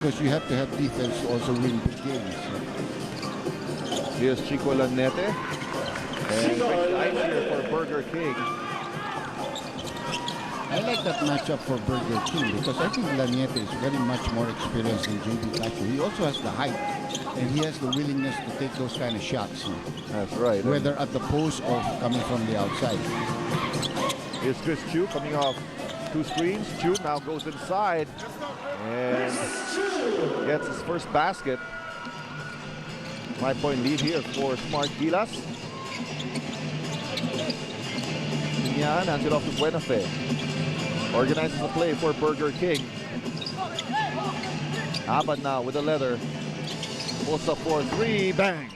because you have to have defense to also win big games. Here's Chico Lanete. And breaks the ice here for Burger King. I like that matchup for Burger King because I think Lanete is very much more experienced than JB Cacho. He also has the height and he has the willingness to take those kind of shots. That's right. Whether at the post or coming from the outside. Here's Chris Chu coming off 2 screens. Chu now goes inside and gets his first basket. 5-point lead here for Smart Gilas. Yan hands it off to Buenafe. Organizes the play for Burger King. Abad now with the leather. Pulls up for 3. Bang!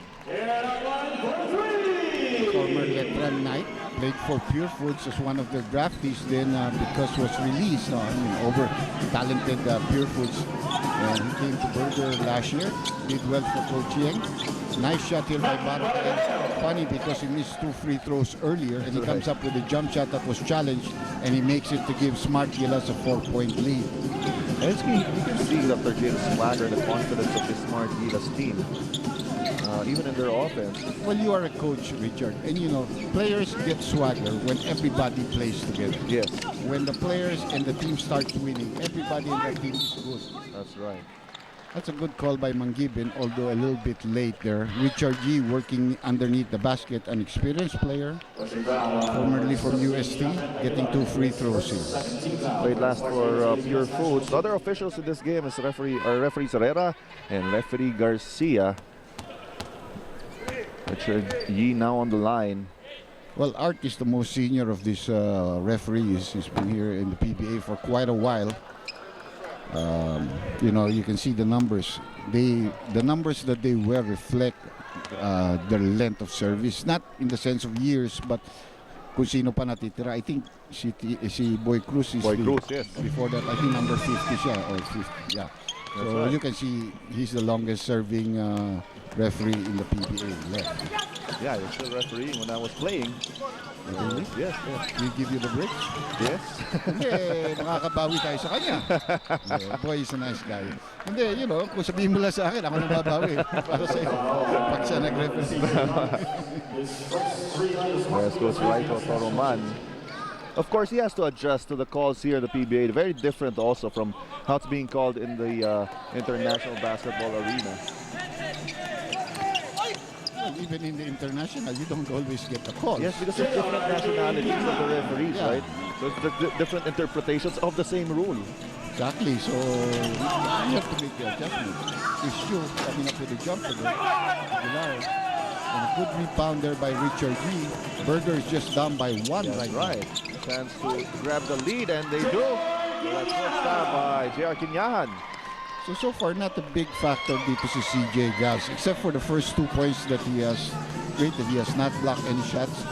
Former Letran Knight played for Pure Foods as one of their draftees then because was released. Over talented Pure Foods. And he came to Burger last year. Did well for Coach Yeng. Nice shot here by Baraka. Funny because he missed 2 free throws earlier and he comes up with a jump shot that was challenged and he makes it to give Smart Gilas a 4-point lead. And you can see Dr. J's swagger, the confidence of this Smart Gilas team. Even in their offense. Well, you are a coach, Richard, and players get swagger when everybody plays together. Yes. When the players and the team starts winning, everybody in the team is good. That's right. That's a good call by Mangibin, although a little bit late there. Richard G working underneath the basket, an experienced player, formerly from UST, getting 2 free throws here. Played last for Pure Foods. The other officials in this game is referee Herrera and referee Garcia. Richard Yee now on the line. Well, Art is the most senior of these referees. He's been here in the PBA for quite a while. You can see the numbers. The numbers that they wear reflect their length of service. Not in the sense of years, but kung sino pa natitira. I think si Boy Cruz is yes. Before that, I think number 50 siya, or 50, yeah. That's so right. you can see he's the longest serving referee in the PBA left. Yeah, I was still refereeing when I was playing. Really? Yes. We give you the breaks? Yes. Hindi, makakabawi tayo sa kanya. Boy is a nice guy. Hindi, kung sabihin mo lang sa akin, ako nang babawi. Para sa'yo, pag siya nag-referee. Let's go to Raito Toroman. Of course, he has to adjust to the calls here in the PBA. Very different also from how it's being called in the international basketball arena. Well, even in the international, you don't always get the calls. Yes, because of different nationalities of the referees, Yeah. right? So it's different interpretations of the same rule. Exactly. So you have to make the adjustments. It's you coming up with a jumper there. And a good rebound there by Richard G. Burger is just down by 1 right. Chance to grab the lead, and they do. That's first down by J.R. Quinyahan. So far, not a big factor dito si CJ Gas, except for the first 2 points that he has created. He has not blocked any shots.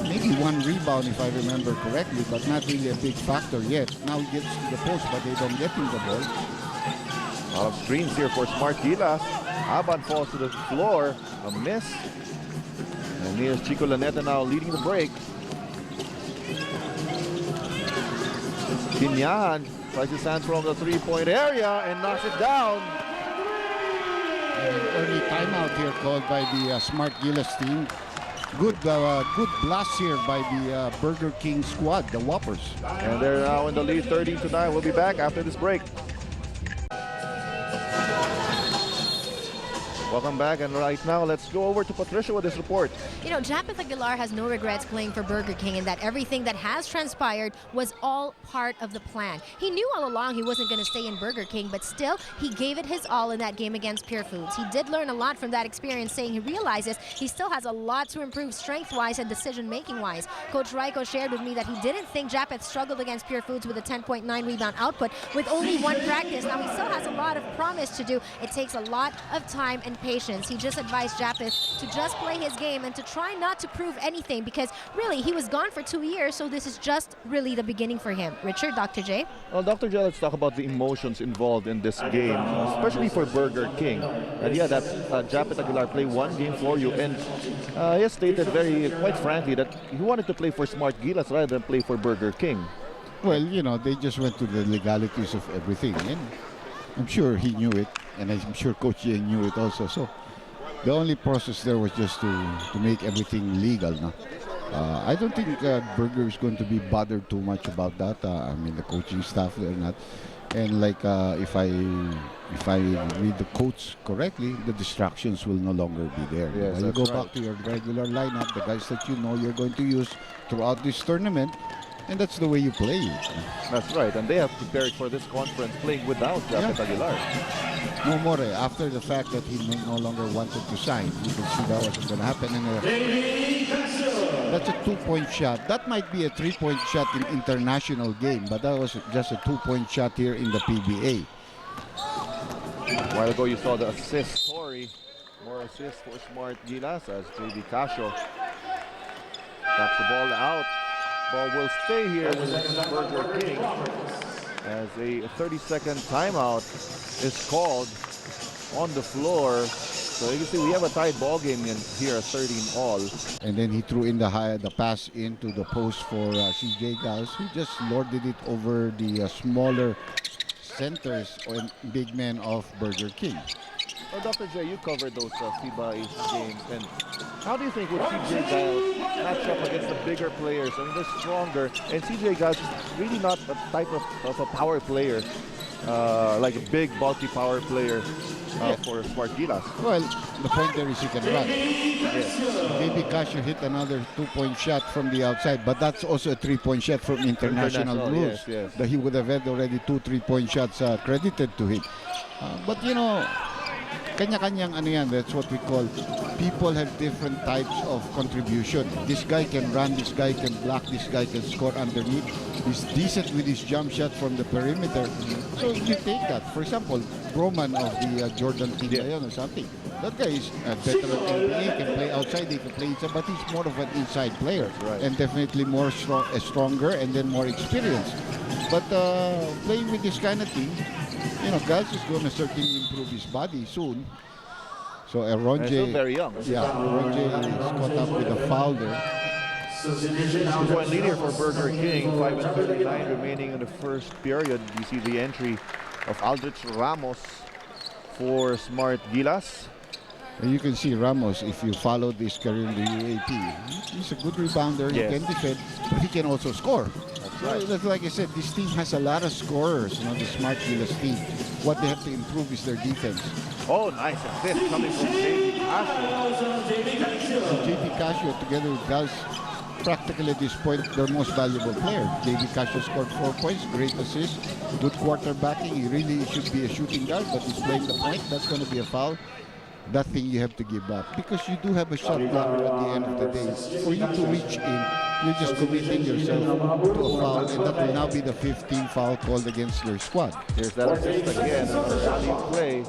Maybe 1 rebound, if I remember correctly, but not really a big factor yet. Now he gets to the post, but they don't get him the ball. A lot of screens here for Smart Gilas. Aban falls to the floor. A miss. And here's Chico Laneta now leading the break. Quinyahan tries his hands from the 3-point area and knocks it down. An early timeout here called by the Smart Gilas team. Good blast here by the Burger King squad, the Whoppers. And they're now in the lead 13-9. We'll be back after this break. Welcome back, and right now let's go over to Patricia with this report. Japeth Aguilar has no regrets playing for Burger King, and that everything that has transpired was all part of the plan. He knew all along he wasn't going to stay in Burger King, but still, he gave it his all in that game against Pure Foods. He did learn a lot from that experience, saying he realizes he still has a lot to improve strength-wise and decision-making-wise. Coach Raiko shared with me that he didn't think Japeth struggled against Pure Foods with a 10.9 rebound output with only 1 practice. Now, he still has a lot of promise to do. It takes a lot of time and patience. He just advised Japeth to just play his game and to try not to prove anything, because really he was gone for 2 years, so this is just really the beginning for him. Richard, Dr. J? Well, Dr. J, let's talk about the emotions involved in this game, especially for Burger King. And yeah, that Japeth Aguilar played 1 game for you, and he has stated quite frankly that he wanted to play for Smart Gilas rather than play for Burger King. Well, they just went to the legalities of everything. And I'm sure he knew it, and I'm sure Coach Yang knew it also. So the only process there was just to make everything legal. No? I don't think Burger is going to be bothered too much about that. I mean, the coaching staff, they're not. And like if I read the quotes correctly, the distractions will no longer be there. Yes, You that's go right. back to your regular lineup, the guys that you know you're going to use throughout this tournament, and that's the way you play it. That's right, and they have prepared for this conference playing without Japet Aguilar. No more. After the fact that he no longer wanted to sign, you can see that wasn't going to happen. And that's a 2-point shot. That might be a 3-point shot in international game, but that was just a 2-point shot here in the PBA. A while ago, you saw the assist story. More assists for Smart Gilas as JB Casio taps the ball out. Ball will stay here with Burger King as a 30-second timeout is called on the floor. So you can see we have a tied ball game in here, 13-all. And then he threw in the pass into the post for CJ Gals, who just lorded it over the smaller centers and big men of Burger King. Well, Dr. J, you covered those FIBA Ace games, and how do you think would CJ Giles match up against the bigger players? I mean, they're stronger, and CJ Giles is really not the type of a power player, like a big, bulky power player for Smart Gilas. Well, the point there is he can run. Maybe Casio hit another 2-point shot from the outside, but that's also a 3-point shot from international rules. Yes. That he would have had already 2 3-point shots credited to him. But you know, kanya-kanyang ano yan, that's what we call, people have different types of contribution. This guy can run, this guy can block, this guy can score underneath. He's decent with his jump shot from the perimeter. So you take that. For example, Broman of the Jordan team or something. That guy is a veteran NBA, can play outside, he can play inside, but he's more of an inside player. Right. And definitely more stronger and then more experienced. But playing with this kind of team, you know, Gals is going to certainly improve his body soon. So Ronje, still very young. Yeah, Ronje is caught up with a foul there. 2-point lead here for Burger King. 5:39 remaining in the first period. You see the entry of Aldrich Ramos for Smart Gilas. And you can see Ramos, if you follow this career in the UAP, he's a good rebounder, he can defend, but he can also score. That's right. That's like I said, this team has a lot of scorers, you know, the Smart Gilas team. What they have to improve is their defense. Oh, nice assist coming from JB Casio. So JB Casio together with Gals, practically at this point, their most valuable player. JB Casio scored 4 points, great assist, good quarterbacking. He really should be a shooting guard, but he's playing the point. That's going to be a foul. That thing you have to give up because you do have a shot blocker at the end of the day. For you to reach in, you're just committing yourself to a foul, and that will now be the 15th foul called against your squad. Here's that assist again, another play.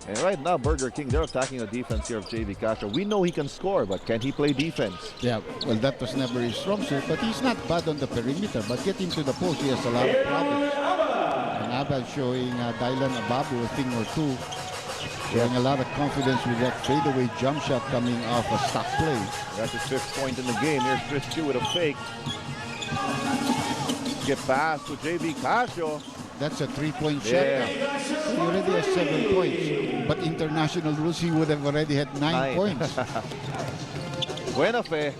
And right now, Burger King, they're attacking the defense here of JB Casio. We know he can score, but can he play defense? Yeah, well, that was never his strong suit, but he's not bad on the perimeter. But getting to the post, he has a lot of problems. And Abel showing Dylan Ababu a thing or two. Showing a lot of confidence with that fadeaway jump shot coming off a stock play. That's his 5th point in the game. Here's Chris Chu with a fake. Get pass to JB Casio. That's a 3-point shot. He already has 7 points. But international rules, he would have already had 9 points. Buenafe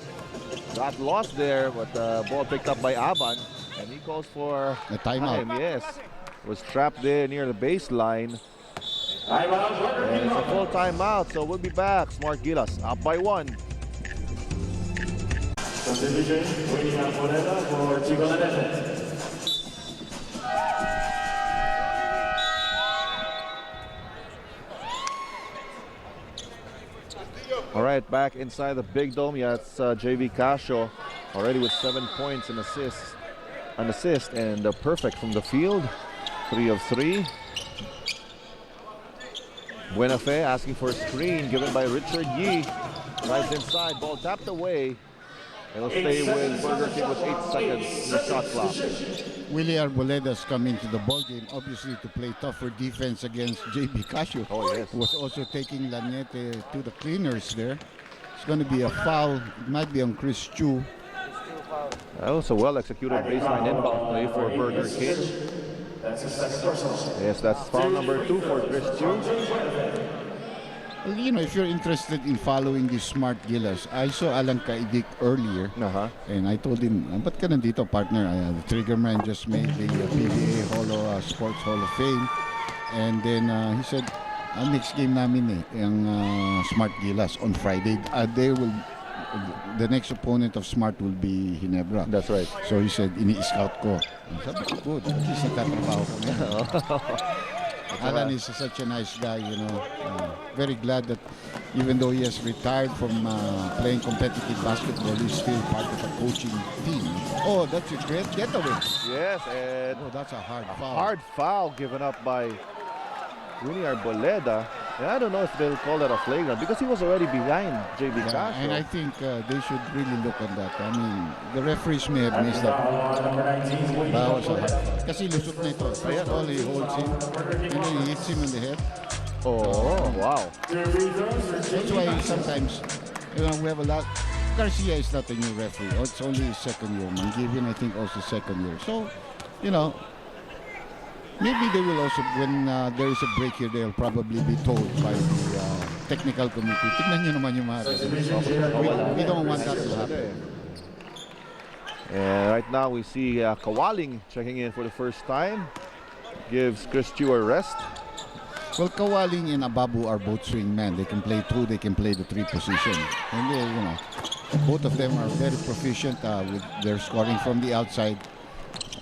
got lost there, but the ball picked up by Aban. And he calls for a timeout. Yes. Was trapped there near the baseline. And it's a full timeout, so we'll be back. Smart Gilas up by 1. Subdivision, King Arboleda for Gilas. All right, back inside the big dome. Yeah, it's JB Casio already with 7 points and an assist, and perfect from the field. 3 of 3. Buenafe asking for a screen given by Richard Yee. Drives inside, ball tapped away. It'll stay with Burger King with 8 seconds in the shot clock. Willie Arboleda's come into the ballgame, obviously to play tougher defense against JB Casio. Oh, yes. Who was also taking Laniete to the cleaners there. It's going to be a foul. It might be on Chris Chu. That was a well-executed baseline inbound play for Burger King. That's his second personal. Yes, that's foul number 2 for Chris Chu. Well, you know, if you're interested in following the smart Gilas, I saw Alan Kaidik earlier. And I told him, ba't ka nandito, partner? The Triggerman just made the PBA Sports Hall of Fame. And then he said, next game namin yung Smart Gilas on Friday. The next opponent of Smart will be Ginebra. That's right. So he said, ini-scout ko. Sabi ko, good. At least nagtatrabaho ko ngayon. Alan is such a nice guy, you know. Very glad that even though he has retired from playing competitive basketball, he's still part of a coaching team. Oh, that's a great getaway. Yes, and that's a hard foul. Hard foul given up by Winnie Arboleda. And I don't know if they'll call that a flagrant because he was already behind JB Castro. And I think they should really look on that. I mean, the referees may have missed that. Bawas sa hard foul. Kasi lusot na ito. First of all, he holds him and then he hits him in the head. Oh, wow. That's why sometimes, you know, we have a lot. Garcia is not a new referee. It's only his second year. Manggivian, I think, also second year. So, you know, maybe they will also, when there is a break here, they'll probably be told by the technical committee, tignan nyo naman yung mga we don't want that to happen. And right now we see Kawaling checking in for the first time. Gives Chris Chu a rest. Well, Kawaling and Ababu are both swing men. They can play 2, they can play the 3 position. And they, you know, both of them are very proficient with their scoring from the outside.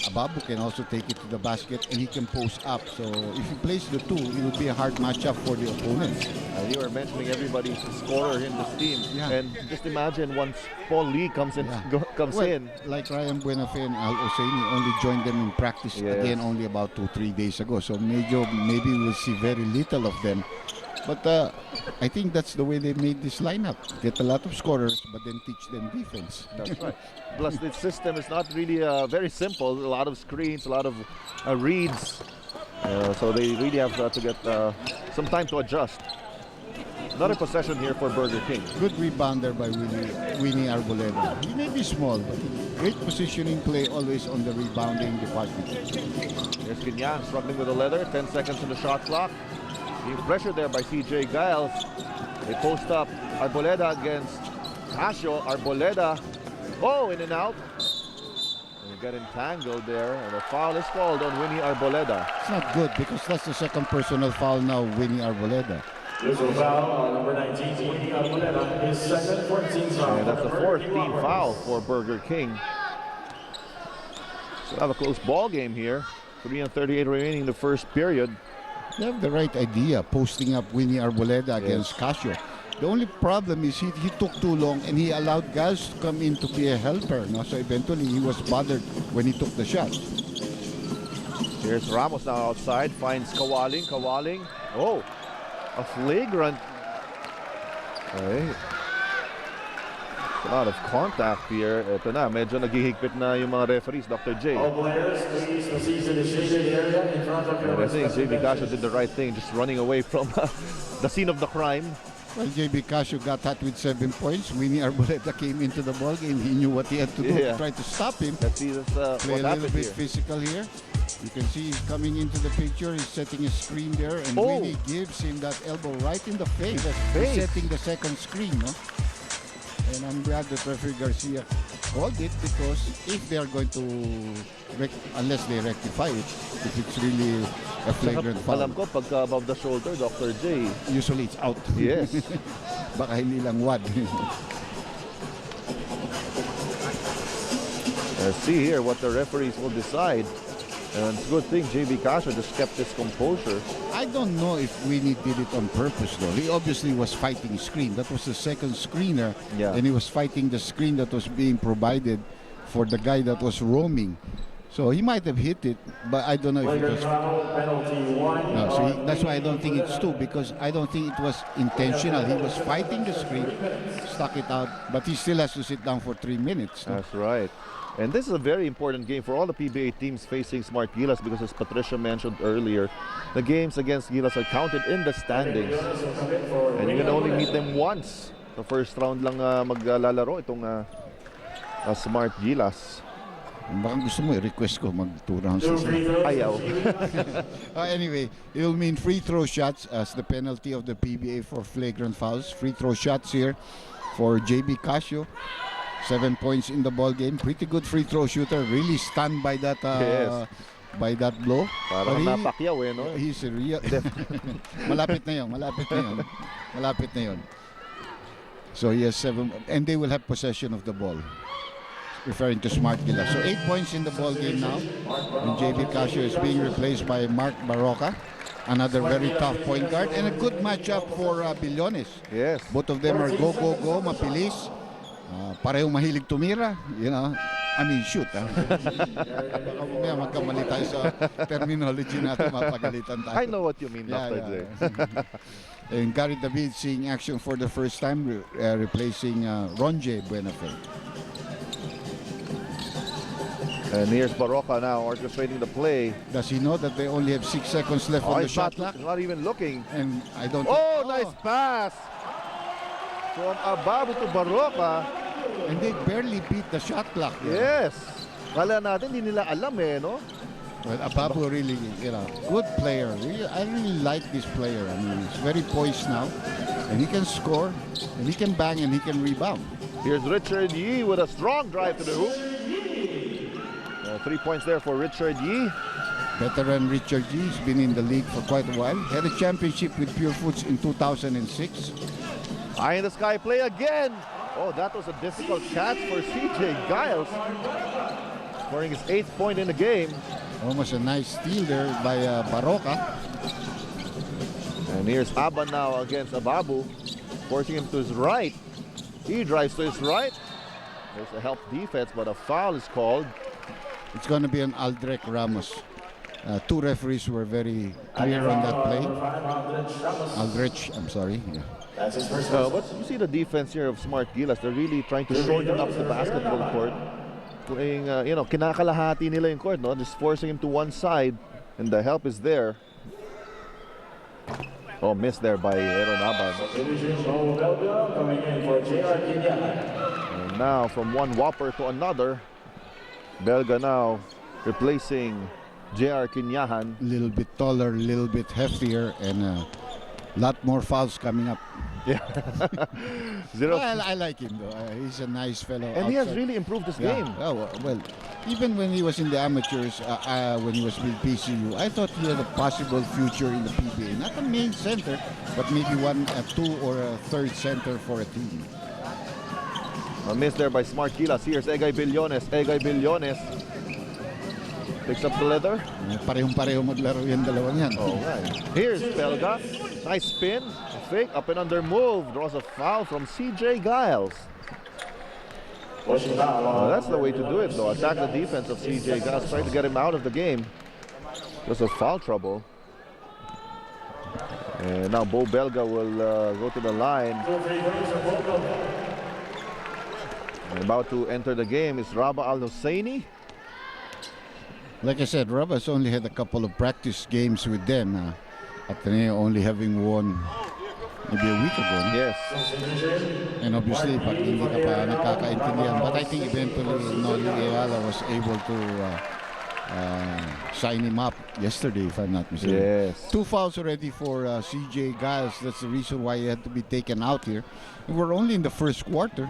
Ababu can also take it to the basket and he can post up. So if he plays the 2, it will be a hard matchup for the opponents. You were mentioning everybody's a scorer in this team. Yeah. And just imagine once Paul Lee comes in, Like Ryan Buenafe and Al Oseini only joined them in practice again only about 2-3 days ago. So maybe we'll see very little of them. But I think that's the way they made this lineup. Get a lot of scorers, but then teach them defense. That's right. Plus, this system is not really very simple. A lot of screens, a lot of reads. So they really have to get some time to adjust. Another possession here for Burger King. Good rebounder by Winnie Arboleda. He may be small, but great positioning play always on the rebounding department. Here's Kinyan struggling with the leather. 10 seconds on the shot clock. Being pressured there by CJ Giles. They post up Arboleda against Casio. Arboleda. Oh, in and out. And they get entangled there. And a foul is called on Winnie Arboleda. It's not good because that's the second personal foul now, Winnie Arboleda. There's a foul on number 19, Winnie Arboleda. His second 14th foul. And that's the 4th team foul for Burger King. So have a close ball game here. 3:38 remaining in the first period. They have the right idea, posting up Winnie Arboleda against Casio. The only problem is he took too long and he allowed Giles to come in to be a helper. No? So eventually he was bothered when he took the shot. Here's Ramos now outside, finds Kawaling. Kawaling. Oh, a flagrant. Okay. A lot of contact here. Ito na, medyo naghihigpit na yung mga referees, Dr. J. All players, please proceed to the shaded area in front of your I think JB Casio did the right thing, just running away from the scene of the crime. Well, JB Casio got hot with 7 points. Winnie Arboleda came into the ball game. He knew what he had to do to try to stop him. Let's see this, play what a little bit here. physical here. You can see he's coming into the picture. He's setting a screen there, and Winnie gives him that elbow right in the face. He's setting the second screen, no? And I'm glad that referee Garcia called it because if they are going to, unless they rectify it, if it's really a flagrant foul. Alam ko, pagka above the shoulder, Dr. J. Usually it's out. Yes. Baka hindi lang wad. Let's see here what the referees will decide. And it's a good thing JB Casio just kept his composure. I don't know if Winnie did it on purpose though. He obviously was fighting screen. That was the second screener. Yeah. And he was fighting the screen that was being provided for the guy that was roaming. So he might have hit it, but I don't know if it was. No, so that's why I don't think it's 2 because I don't think it was intentional. He was fighting the screen, stuck it out, but he still has to sit down for 3 minutes. That's right. And this is a very important game for all the PBA teams facing Smart Gilas because as Patricia mentioned earlier, the games against Gilas are counted in the standings. And you can only meet them once. The first round lang maglalaro itong Smart Gilas. Baka gusto mo i-request ko mag 2 rounds. Ayaw. Anyway, it will mean free throw shots as the penalty of the PBA for flagrant fouls. Free throw shots here for JB Casio. 7 points in the ball game. Pretty good free throw shooter. Really stunned by that Yes. by that blow. Parang But napakyaw eh, no? he's a real malapit na yun. So he has 7 and they will have possession of the ball. Referring to Smart Gilas. So 8 points in the ball game now. And JB Casio is being replaced by Mark Barroca. Another very tough point guard. And a good matchup for Billones. Yes. Both of them are go, mapilis. Parehong mahilig tumira. You know, I mean, shoot. Baka mamaya magkamali tayo sa terminology natin, mapagalitan tayo. I know what you mean, Dr. J. And Gary David seeing action for the first time, replacing Ronje Buenafe. And here's Barroca now orchestrating the play. Does he know that they only have 6 seconds left on the shot clock? Not even looking. And I don't. Nice pass from Ababu to Barroca. And they barely beat the shot clock. Yes. Kala natin, hindi nila alam eh, no? Well, Ababu really, good player. I really like this player. I mean, he's very poised now. And he can score, and he can bang, and he can rebound. Here's Richard Yee with a strong drive to the hoop. 3 points there for Richard Yee. Veteran Richard Yee has been in the league for quite a while. Had a championship with Pure Foods in 2006. Eye in the sky play again. Oh, that was a difficult catch for CJ Giles. Scoring his 8th point in the game. Almost a nice steal there by Barroca. And here's Abba now against Ababu, forcing him to his right. He drives to his right. There's a help defense, but a foul is called. It's going to be an Aldrich Ramos. 2 referees were very clear on that play. Aldrich, I'm sorry. Yeah. That's his first. But you see the defense here of Smart Gilas. They're really trying to shorten up the basketball court. Playing, kinakalahati nila yung court, no? Just forcing him to one side, and the help is there. Oh, missed there by Aaron Abad. Coming in for JR Kinyahan. And now from one whopper to another, Belga now replacing JR Kinyahan. A little bit taller, a little bit heftier, and a lot more fouls coming up. Yeah. Zero. Well, I like him though. He's a nice fellow. And he has outside. really improved his Yeah. game. Oh, well, even when he was in the amateurs, when he was with PCU, I thought he had a possible future in the PBA. Not a main center, but maybe a 2 or a 3rd center for a team. A miss there by Smart Gilas. Here's Egay Billones. Egay Billones picks up the leather. Parehong-pareho maglaro yung dalawang yan. Oh, right. Here's Belga. Nice spin. A fake. Up and under move. Draws a foul from CJ Giles. That's the way to do it, though. Attack the defense of CJ Giles. Trying to get him out of the game. There's a foul trouble. And now Bo Belga will go to the line. And about to enter the game is Rabah Al Husseini. Like I said, Rabah's only had a couple of practice games with them. Ateneo only having won maybe a week ago. No? Yes. And obviously, pag hindi ka pa nakakaintindihan. But I think eventually Noli Ayala was able to sign him up yesterday, if I'm not mistaken. Yes. 2 fouls already for CJ Giles. That's the reason why he had to be taken out here. And we're only in the first quarter.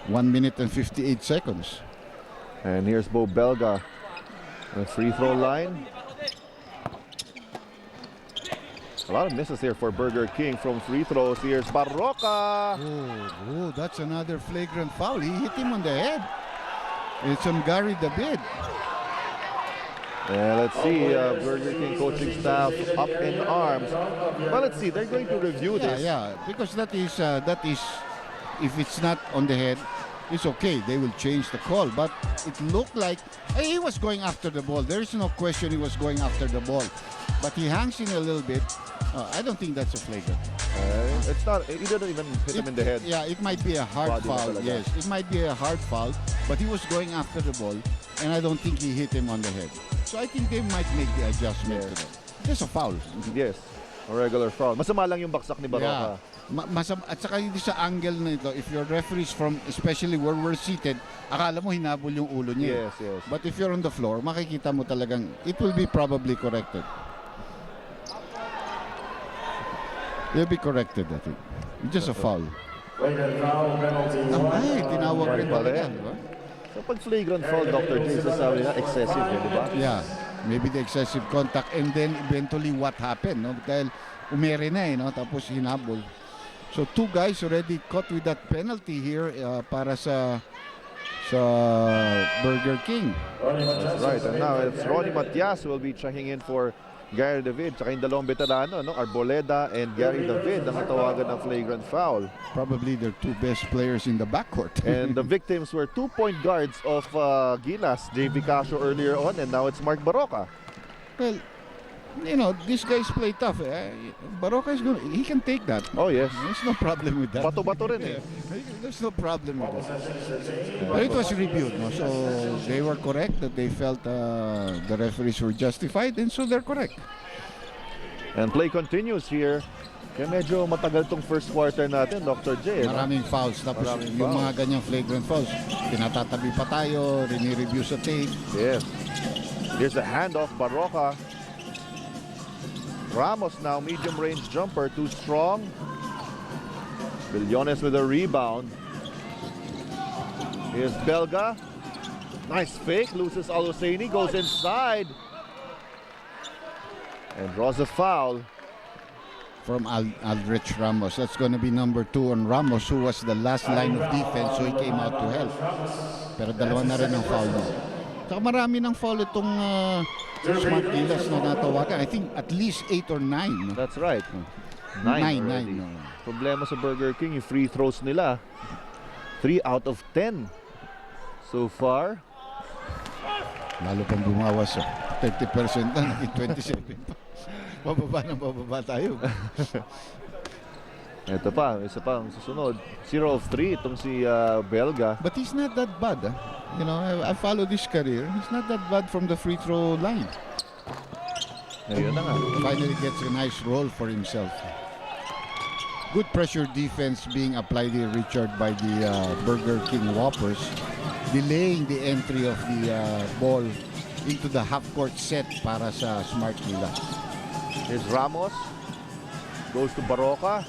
1 minute and 58 seconds. And here's Bo Belga. The free throw line. A lot of misses here for Burger King from free throws. Here's Barroca. Oh, that's another flagrant foul. He hit him on the head. It's on Gary David. And let's see, Burger King coaching staff up in arms. Well, let's see. They're going to review this. Yeah, because that is, if it's not on the head, it's okay. They will change the call. But it looked like he was going after the ball. There is no question he was going after the ball. But he hangs in a little bit. I don't think that's a flagrant. It's not. He didn't even hit him in the head. Yeah, it might be a hard foul. Yes, it might be a hard foul. But he was going after the ball, and I don't think he hit him on the head. So I think they might make the adjustment to that. Just a foul. Yes. A regular foul. Masama lang yung baksak ni Yeah. Baroka. At saka hindi sa angle na ito, if your referees from, especially where we're seated, akala mo hinabol yung ulo niya. Yes, yes. But if you're on the floor, makikita mo talagang, it will be probably corrected. It'll be corrected, I think. It's just a foul. Flagrant foul penalty. Ay, tinawag rin Pa talaga, rin. di ba? So pag flagrant foul, Dr. J, sasabi na excessive, di ba? Yeah, maybe the excessive contact and then eventually what happened, no? Dahil umere na no? Tapos hinabol. So two guys already caught with that penalty here para sa Burger King. That's right. And now it's Ronnie Matias who will be checking in for Gary David. Tsaka yung dalawang veterano, no? Arboleda and Gary David ang natawagan ng flagrant foul. Probably their two best players in the backcourt. And the victims were 2-point guards of Gilas, JV Casio earlier on, and now it's Mark Baroka. Well, you know, these guys play tough. Baroka is good. He can take that. Oh, yes. There's no problem with that. Bato-bato rin eh. There's no problem with that. But it was reviewed, no? So they were correct that they felt the referees were justified, and so they're correct. And play continues here. Kaya medyo matagal tong first quarter natin, Dr. J. No? Maraming fouls. Tapos Maraming yung fouls. mga ganyang flagrant fouls, tinatatabi pa tayo, rini-review sa tape. Yes. Here's the handoff, Baroka. Ramos now, medium range jumper, too strong. Billones with a rebound. Here's Belga. Nice fake, loses Aluseni, goes inside. And draws a foul. From Aldrich Ramos. That's going to be number 2 on Ramos, who was the last line of defense, so he came out to help. Pero dalawa na rin ang foul niya. Saka marami ng foul itong Smart Gilas na natawagan. I think at least 8 or 9. No? That's right. 9 already. No. Problema sa Burger King, yung free throws nila. 3 out of 10 so far. Lalo pang bumawas. 30% na, 27 pa. Bababa tayo. Ito pa, isa pa ang susunod. 0 of 3 itong si Belga. But he's not that bad. You know, I followed his career. He's not that bad from the free throw line. Ayun na nga. Finally gets a nice role for himself. Good pressure defense being applied here, Richard, by the Burger King Whoppers, delaying the entry of the ball into the half-court set para sa Smart Gilas. Here's Ramos. Goes to Baroka.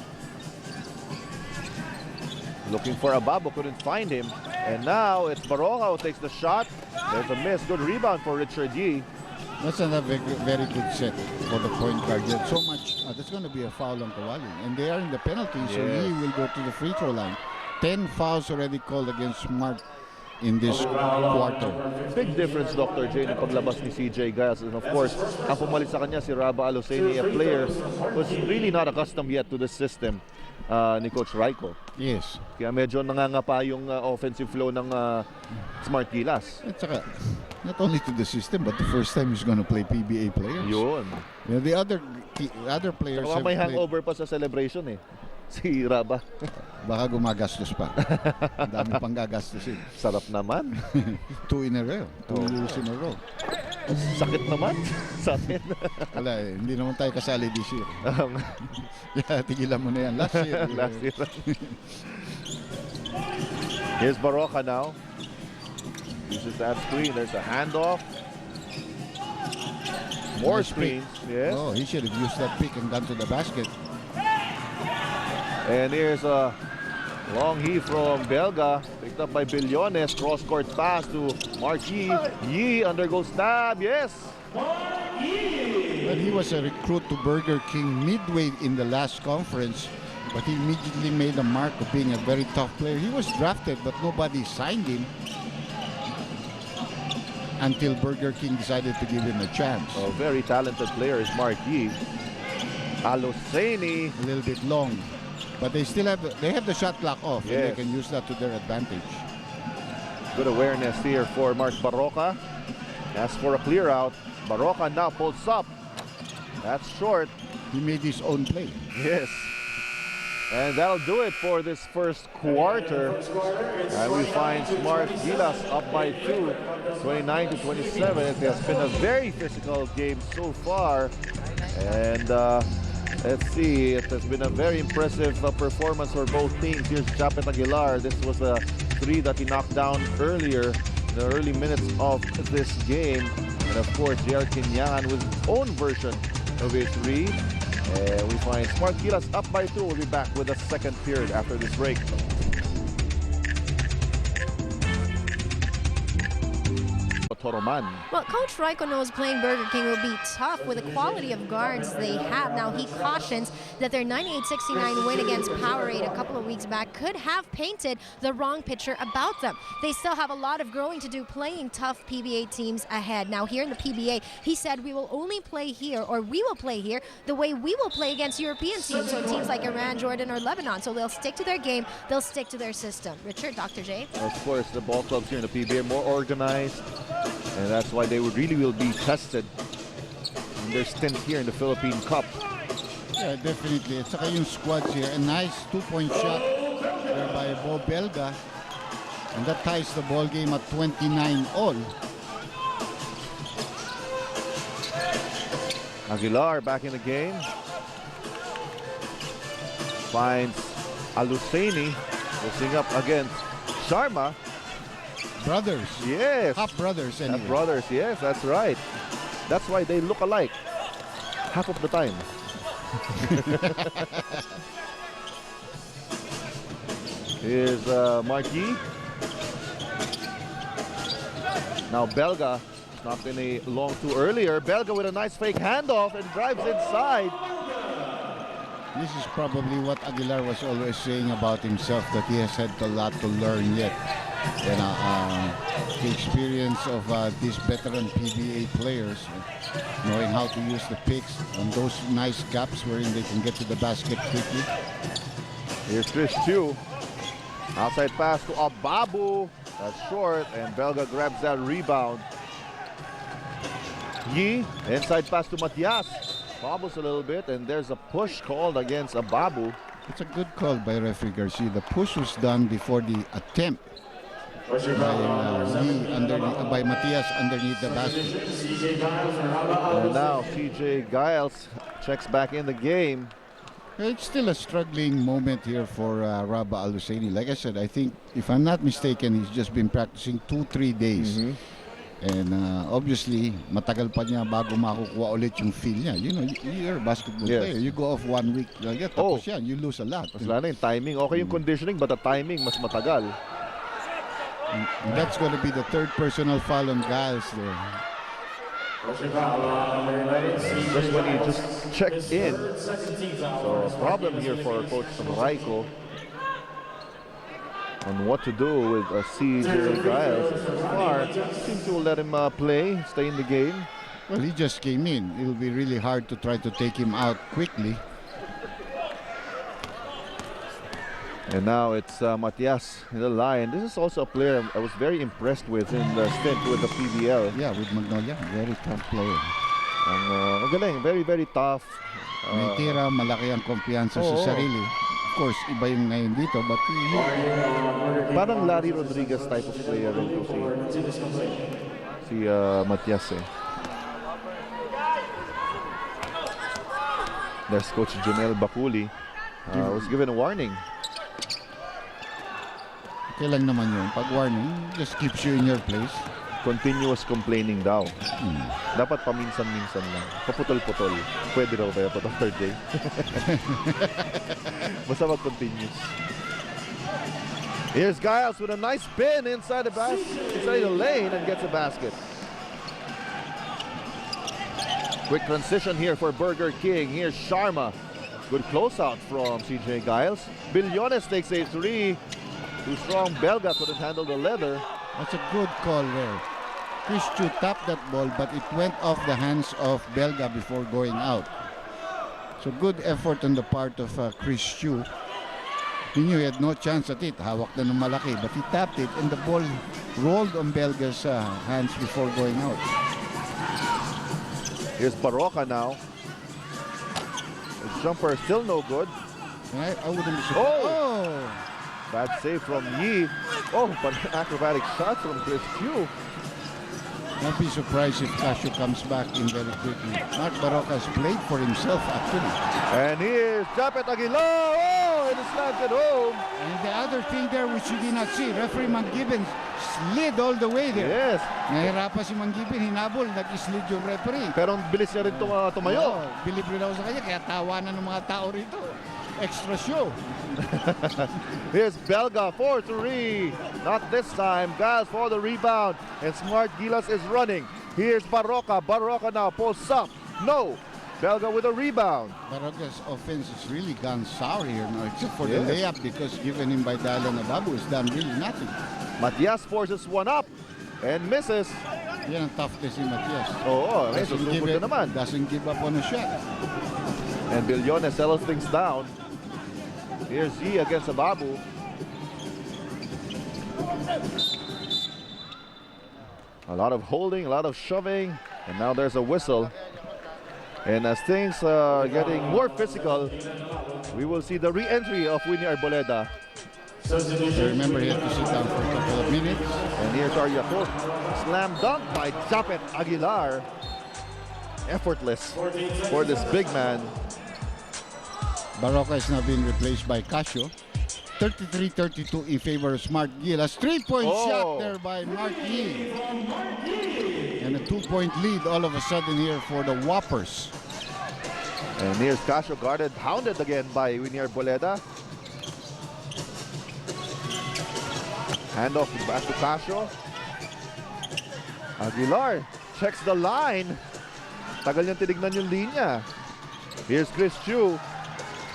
Looking for Ababo, couldn't find him. And now it's Baroka who takes the shot. There's a miss. Good rebound for Richard Yee. That's another very good set for the point guard. There's so much. That's going to be a foul on Kawalin. And they are in the penalty, so Yes. he will go to the free throw line. 10 fouls already called against Smart in this quarter. Big difference, Dr. J, ng paglabas ni CJ Giles. And of course, ang pumalit sa kanya si Raba Aluseni, a player who's really not accustomed yet to the system ni Coach Raiko. Yes. Kaya medyo nangangapa yung offensive flow ng Smart Gilas. At saka, not only to the system, but the first time he's going to play PBA players. Yun. You know, the other players Saka have may played, hangover pa sa celebration eh. Si Raba. baka gumagastos pa. Ang dami pang gagastusin. Sarap naman. 2 in a row. 2 years in a row. Sakit naman sa atin. Wala hindi naman tayo kasali this year. Yeah, tigilan mo na yan. Last year. Last year. Here's Baroka now. Uses that screen. There's a handoff. More Nice screens. Yes. Oh, he should have used that pick and gone to the basket. And here's a long heave from Belga. Picked up by Billones. Cross-court pass to Marquis. Yee undergoes stab. Yes. Well, he was a recruit to Burger King midway in the last conference, but he immediately made a mark of being a very tough player. He was drafted, but nobody signed him until Burger King decided to give him a chance. A very talented player is Marquis. Aluseni. A little bit long, but they still have the shot clock off, and they Yes. can use that to their advantage. Good awareness here for Mark Baroka. As for a clear out, Baroka now pulls up. That's short. He made his own play. Yes. And that'll do it for this first quarter. And we find Smart Gilas up by 2, 29-27. It has been a very physical game so far. And Let's see. It has been a very impressive performance for both teams. Here's Japet Aguilar. This was a 3 that he knocked down earlier in the early minutes of this game. And of course, JR Kinyan with his own version of a 3. And we find Smart Gilas up by 2. We'll be back with the second period after this break. Toroman. Well, Coach Raiko knows playing Burger King will be tough with the quality of guards they have. Now, he cautions that their 98-69 win against Powerade a couple of weeks back could have painted the wrong picture about them. They still have a lot of growing to do playing tough PBA teams ahead. Now, here in the PBA, he said we will only play here, or we will play here, the way we will play against European teams, so teams like Iran, Jordan, or Lebanon. So they'll stick to their game, they'll stick to their system. Richard, Dr. J? Of course, the ball clubs here in the PBA are more organized. And that's why they really will be tested in their stint here in the Philippine Cup. Yeah, definitely. At saka yung squads here, a nice 2-point shot there by Bo Belga. And that ties the ball game at 29 all. Aguilar back in the game. Finds Aluseni. Losing up against Sharma. Brothers. Yes. Half brothers anyway. Half brothers, yes, that's right. That's why they look alike half of the time. Here's Marquis. Now Belga knocked in a long 2 earlier. Belga with a nice fake handoff and drives inside. This is probably what Aguilar was always saying about himself, that he has had a lot to learn yet. You know, the experience of these veteran PBA players, knowing how to use the picks on those nice gaps wherein they can get to the basket quickly. Here's Chris Chu. Outside pass to Ababu. That's short, and Belga grabs that rebound. Yi, inside pass to Matias. Bobbles a little bit, and there's a push called against Ababu. It's a good call by referee Garcia. The push was done before the attempt by Matias underneath the basket. And now CJ Giles checks back in the game. It's still a struggling moment here for Rabah Al-Husseini. Like I said, I think, if I'm not mistaken, he's just been practicing 2-3 days. And obviously, matagal pa niya bago makukuha ulit yung feel niya. You know, you're a basketball player. You go off 1 week, tapos yan, you lose a lot. Mas lalo yung timing. Okay yung conditioning, but the timing mas matagal. And that's going to be the 3rd personal foul on Giles there. Just when he just checked in. So a problem here for Coach Raiko on what to do with CJ Giles. So far, seems to let him play, stay in the game. Well, he just came in. It'll be really hard to try to take him out quickly. And now it's Matias in the line. This is also a player I was very impressed with in the stint with the PBL. Yeah, with Magnolia. Very tough player. Ang galing, very, very tough. May tira, malaki ang kumpiyansa sa sarili. Of course, iba yung ngayon dito, but parang Larry Rodriguez type of player rin to si Matias eh. There's Coach Jonel Bakuli. Was given a warning. Okay lang naman yun. Pag warning, just keeps you in your place. Continuous complaining daw. Dapat paminsan-minsan lang. Paputol-putol. Pwede raw kaya pa third day. Basta mag-continuous. Here's Giles with a nice spin inside the lane and gets a basket. Quick transition here for Burger King. Here's Sharma. Good closeout from CJ Giles. Billones takes a 3. Too strong. Belga couldn't handle the leather. That's a good call there. Chris Chu tapped that ball, but it went off the hands of Belga before going out. So good effort on the part of Chris Chu. He knew he had no chance at it. Hawak na ng malaki, but he tapped it, and the ball rolled on Belga's hands before going out. Here's Baroka now. His jumper still no good. I wouldn't be surprised. Oh! Bad save from Yi. Oh, but an acrobatic shot from Chris Chu. Not be surprised if Casio comes back in very quickly. Mark Barroca has played for himself actually. And here's Japet Aguilar. Oh, it is slanted home. And the other thing there which you did not see, referee Mangibin slid all the way there. Yes. Nahirapan si Mangibin, hinabol, nag-slid yung referee. Pero ang bilis niya rin tumayo. Bilib rin ako sa kanya, kaya tawanan ng mga tao rito. Extra show. Here's Belga for 3. Not this time. Giles for the rebound. And Smart Gilas is running. Here's Barroca. Barroca now pulls up. No. Belga with a rebound. Barroca's offense has really gone sour here now, except for the layup because given him by Dylan Ababu has done really nothing. Matias forces one up and misses. Yan ang toughness ni Matias. Oo, doesn't give up on a shot. And Billones settles things down. Here's Z against Ababu. A lot of holding, a lot of shoving, and now there's a whistle. And as things are getting more physical, we will see the re-entry of Winnie Arboleda. So remember, he had to sit down for a couple of minutes. And here's our Yakult. Slam dunk by Japet Aguilar. Effortless for this big man. Barroca is now being replaced by Casio. 33-32 in favor of Smart Gilas. 3-point shot there by Mark Yee. And a 2-point lead all of a sudden here for the Whoppers. And here's Casio guarded, hounded again by Winnie Arboleda. Handoff back to Casio. Aguilar checks the line. Tagal niyang tinignan yung linya. Here's Chris Chu.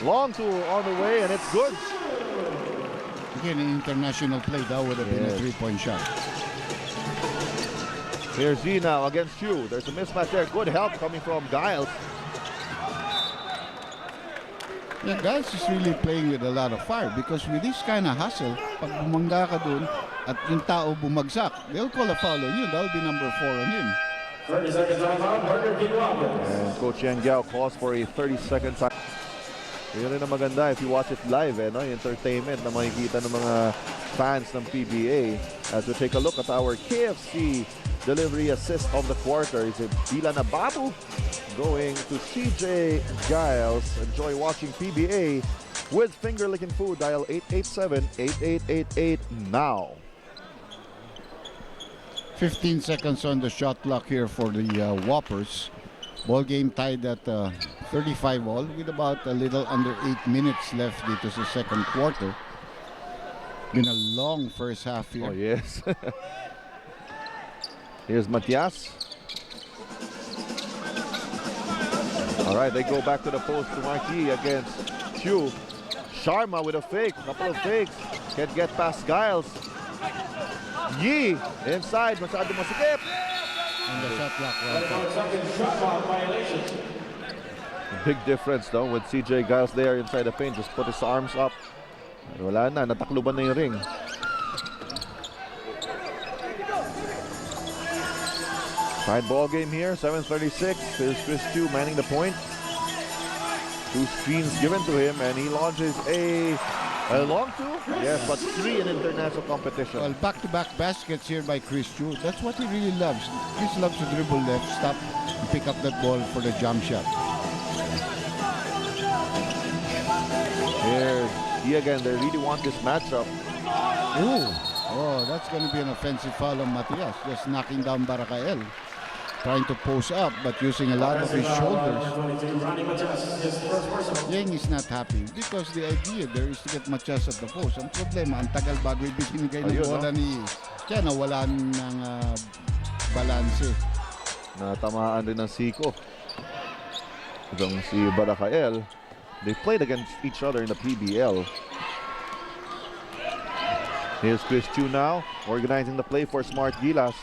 Long two on the way, and it's good. Again, an international play, that would have been a 3-point shot. Here's Z now against Chu. There's a mismatch there. Good help coming from Giles. Yeah, Giles is really playing with a lot of fire because with this kind of hustle, pag bumangga ka dun at yung tao bumagsak, they'll call a foul on you. That'll be number 4 on him. 30 seconds on Burger King Roberts. And Coach Yang Giao calls for a 30-second time. Yun rin ang maganda if you watch it live, no? Yung entertainment na makikita ng mga fans ng PBA. As we take a look at our KFC delivery assist of the quarter. Is it Dylan Ababu going to CJ Giles? Enjoy watching PBA with finger-licking food. Dial 887-8888 now. 15 seconds on the shot clock here for the Whoppers. Ball game tied at 35 all with about a little under 8 minutes left dito sa second quarter. Been a long first half here. Oh, yes. Here's Matias. All right, they go back to the post to Marquis against Chu. Sharma with a fake, couple of fakes. Can't get past Giles. Yee inside, masyado masikip. And the shot clock Big difference though with CJ Giles there inside the paint. Just put his arms up. Wala na, natakluban na yung ring. Tied ball game here, 7:36. Here's Chris Chu manning the point. 2 screens given to him, and he launches a long 2. Yes, but 3 in international competition. Well, back-to-back baskets here by Chris Chu. That's what he really loves. Chris loves to dribble left, stop, and pick up that ball for the jump shot. Here's he again. They really want this matchup. Ooh. Oh, that's going to be an offensive foul on Matias. Just knocking down Barakael. Trying to post up, but using a lot of his shoulders. Yang is not happy because the idea there is to get Matias at the post. Ang problema, ang tagal bago ibinigay ng bola ni... Kaya nawalan ng balanse. Natamaan din ng Siko. Itong si Barakael. They played against each other in the PBL. Here's Chris Chu now, organizing the play for Smart Gilas.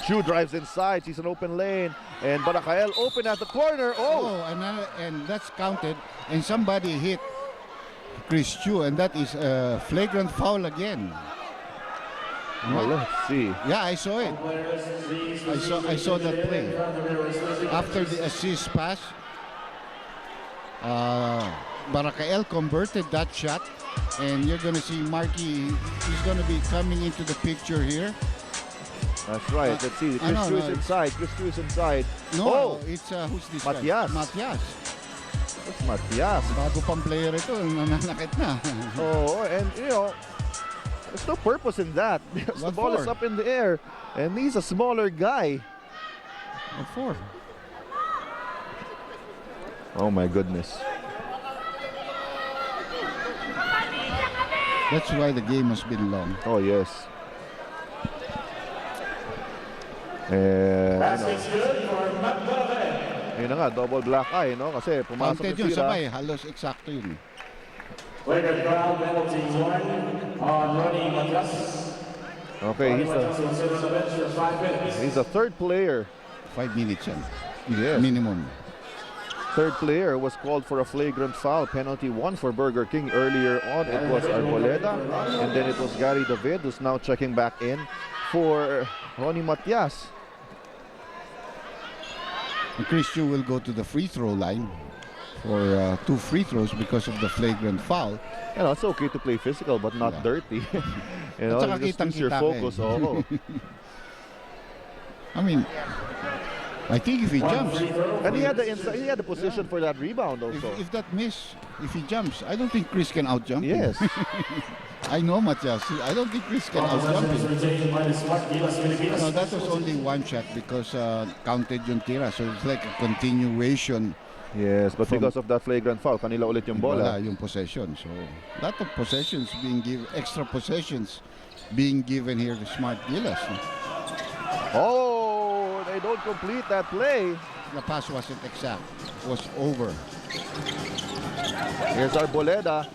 Chu drives inside, sees an open lane, and Barakael open at the corner. And that's counted, and somebody hit Chris Chu, and that is a flagrant foul again. Well, let's see. Yeah, I saw it. I saw that play. After the assist pass, Barakael converted that shot, and you're going to see Markey. He's going to be coming into the picture here. That's right. Let's see. Chris Chu is inside. Chris Chu is inside. No, it's who's this Matias. guy? Matias. It's Matias. Bago pang player ito, nananakit na. Oh, and you know, there's no purpose in that because the ball is up in the air, and he's a smaller guy. What for? Oh my goodness. That's why the game has been long. Oh yes. And yun na nga, double black eye, no? Kasi pumasok Counted yun, sabay. Halos eksakto yun. Okay, he's a third player. 5 minutes yan. Yes. Minimum. Third player was called for a flagrant foul. Penalty 1 for Burger King. Earlier on, it was Arboleda. And then it was Gary David, who's now checking back in for Ronnie Matias. And Chris Chu will go to the free throw line for 2 free throws because of the flagrant foul. You know, it's okay to play physical but not dirty. You know, just lose your focus. Oh. I mean, I think if he jumps, and he had the position for that rebound also. If that miss, if he jumps, I don't think Chris can outjump him. Yes. I know Matias. I don't think Chris can outjump him. No, that was only one shot because counted yung tira. So it's like a continuation. Yes, but because of that flagrant foul, kanila ulit yung bola. Yung possession. So lot of possessions being given, extra possessions being given here to Smart Gilas. Oh, they don't complete that play. The pass wasn't exact. It was over. Here's Arboleda.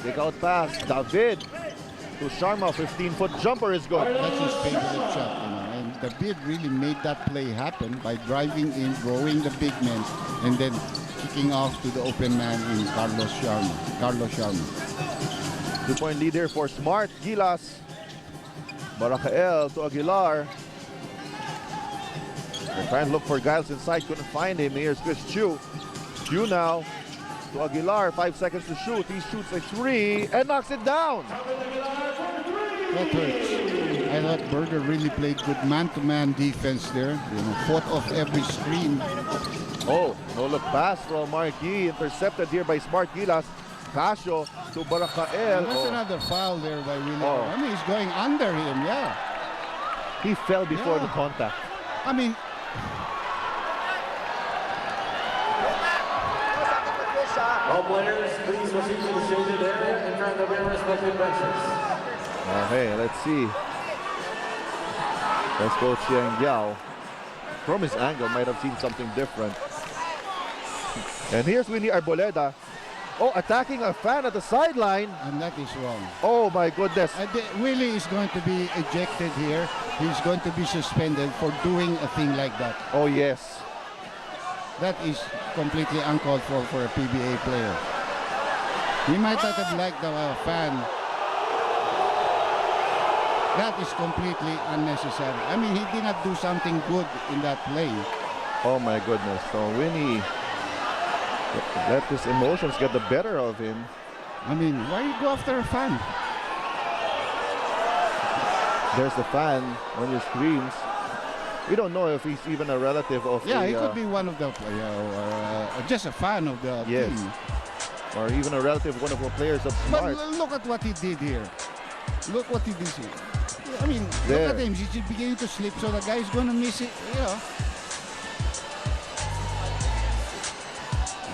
Take out pass. David to Sharma. 15-foot jumper is good. That's his favorite shot. You know? And David really made that play happen by driving in, drawing the big men, and then kicking off to the open man in Carlos Sharma. 2-point lead here for Smart Gilas. Barakael to Aguilar. They're trying to look for Giles inside. Couldn't find him. Here's Chris Chu. Chu now to Aguilar. 5 seconds to shoot. He shoots a 3 and knocks it down. That hurts. I thought Burger really played good man-to-man defense there. You know, fought off every screen. Oh, no look pass from Marquis. Intercepted here by Smart Gilas. Casio to Barakael. That's another foul there by William. I mean, he's going under him, yeah. He fell before the contact. I mean, all players, please proceed to the shaded area and try to their respective benches. Okay, let's see. Let's go Chiang Yao. From his angle, might have seen something different. And here's Winnie Arboleda. Oh, attacking a fan at the sideline. And that is wrong. Oh my goodness. Willie is going to be ejected here. He's going to be suspended for doing a thing like that. Oh yes. That is completely uncalled for a PBA player. He might not have liked the fan. That is completely unnecessary. I mean, he did not do something good in that play. Oh my goodness. So Winnie let his emotions get the better of him. I mean, why you go after a fan? There's the fan on your screens. We don't know if he's even a relative of he could be one of the just a fan of the team. Or even a relative of one of the players of Smart. But look at what he did here. Look what he did here. I mean, there. Look at him. He's beginning to slip, so the guy is going to miss it. Yeah.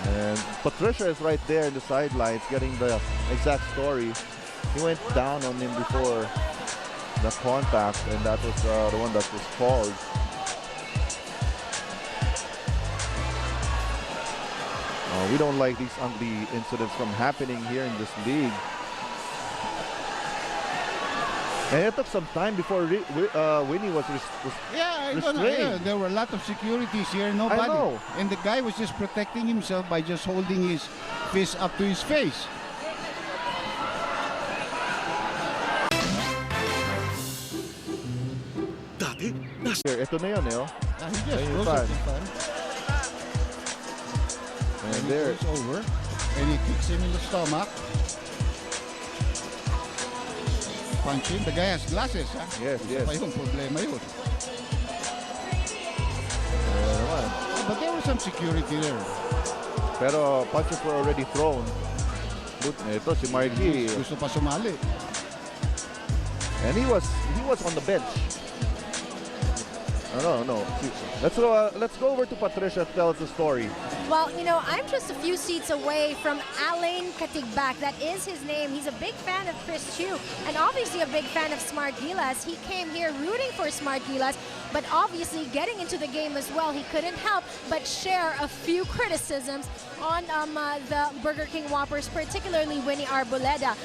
And Patricia is right there in the sidelines getting the exact story. He went down on him before the contact, and that was the one that was called. We don't like these ugly incidents from happening here in this league. And it took some time before Winnie was restrained. There were a lot of securities here, nobody. I know. And the guy was just protecting himself by just holding his fist up to his face. Here, ito na yun, He just goes up the fan. And there. He goes over, and he kicks him in the stomach. punch in. The guy has glasses, ha? Yes, Isa yes. pa yun, problema yun. naman. But there was some security there. Pero punches were already thrown. Ito si Marky. Gusto pa sumali. And he was on the bench. No. Let's go over to Patricia to tell us the story. Well, you know, I'm just a few seats away from Alain Katigbak. That is his name. He's a big fan of Chris Chu and obviously a big fan of Smart Gilas. He came here rooting for Smart Gilas, but obviously getting into the game as well, he couldn't help but share a few criticisms on the Burger King Whoppers, particularly Winnie Arboleda.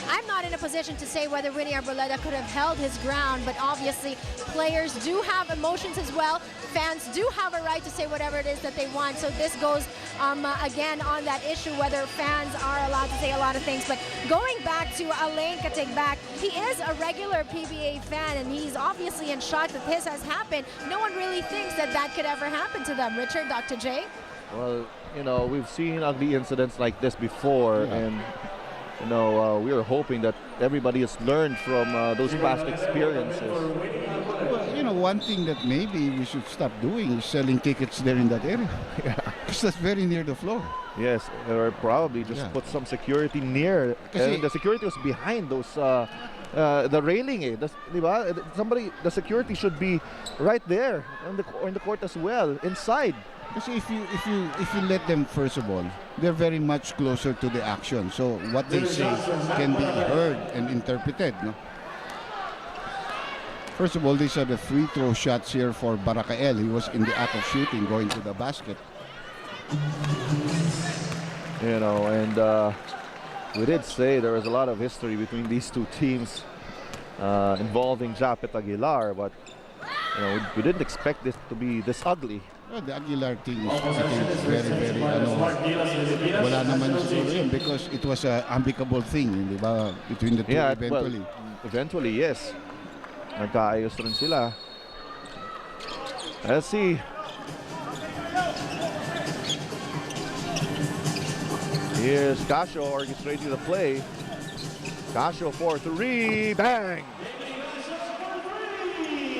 I'm not in a position to say whether Winnie Arboleda could have held his ground, but obviously players do have emotions as well. Fans do have a right to say whatever it is that they want. So this goes again on that issue whether fans are allowed to say a lot of things. But going back to Alain Katigbak, he is a regular PBA fan and he's obviously in shock that this has happened. No one really thinks that that could ever happen to them. Richard, Dr. J? Well, you know, we've seen ugly incidents like this before, and you know, we are hoping that everybody has learned from those past experiences. Well, you know, one thing that maybe we should stop doing is selling tickets there in that area. Because that's very near the floor. Yes, or probably just put some security near. And the security was behind those, the railing. The security should be right there in the court as well, inside. Because if you let them, first of all, they're very much closer to the action. So what they say can be heard and interpreted. No? First of all, these are the free throw shots here for Barakael. He was in the act of shooting, going to the basket. You know, and we did say there was a lot of history between these two teams involving Japet Aguilar, but you know, we didn't expect this to be this ugly. Well, the Aguilar thing is, I think, very, wala naman siguro yun because it was an amicable thing, di ba, between the two eventually. Well, eventually, yes. Nagkaayos rin sila. Let's see. Here's Casio orchestrating the play. Casio for three, bang!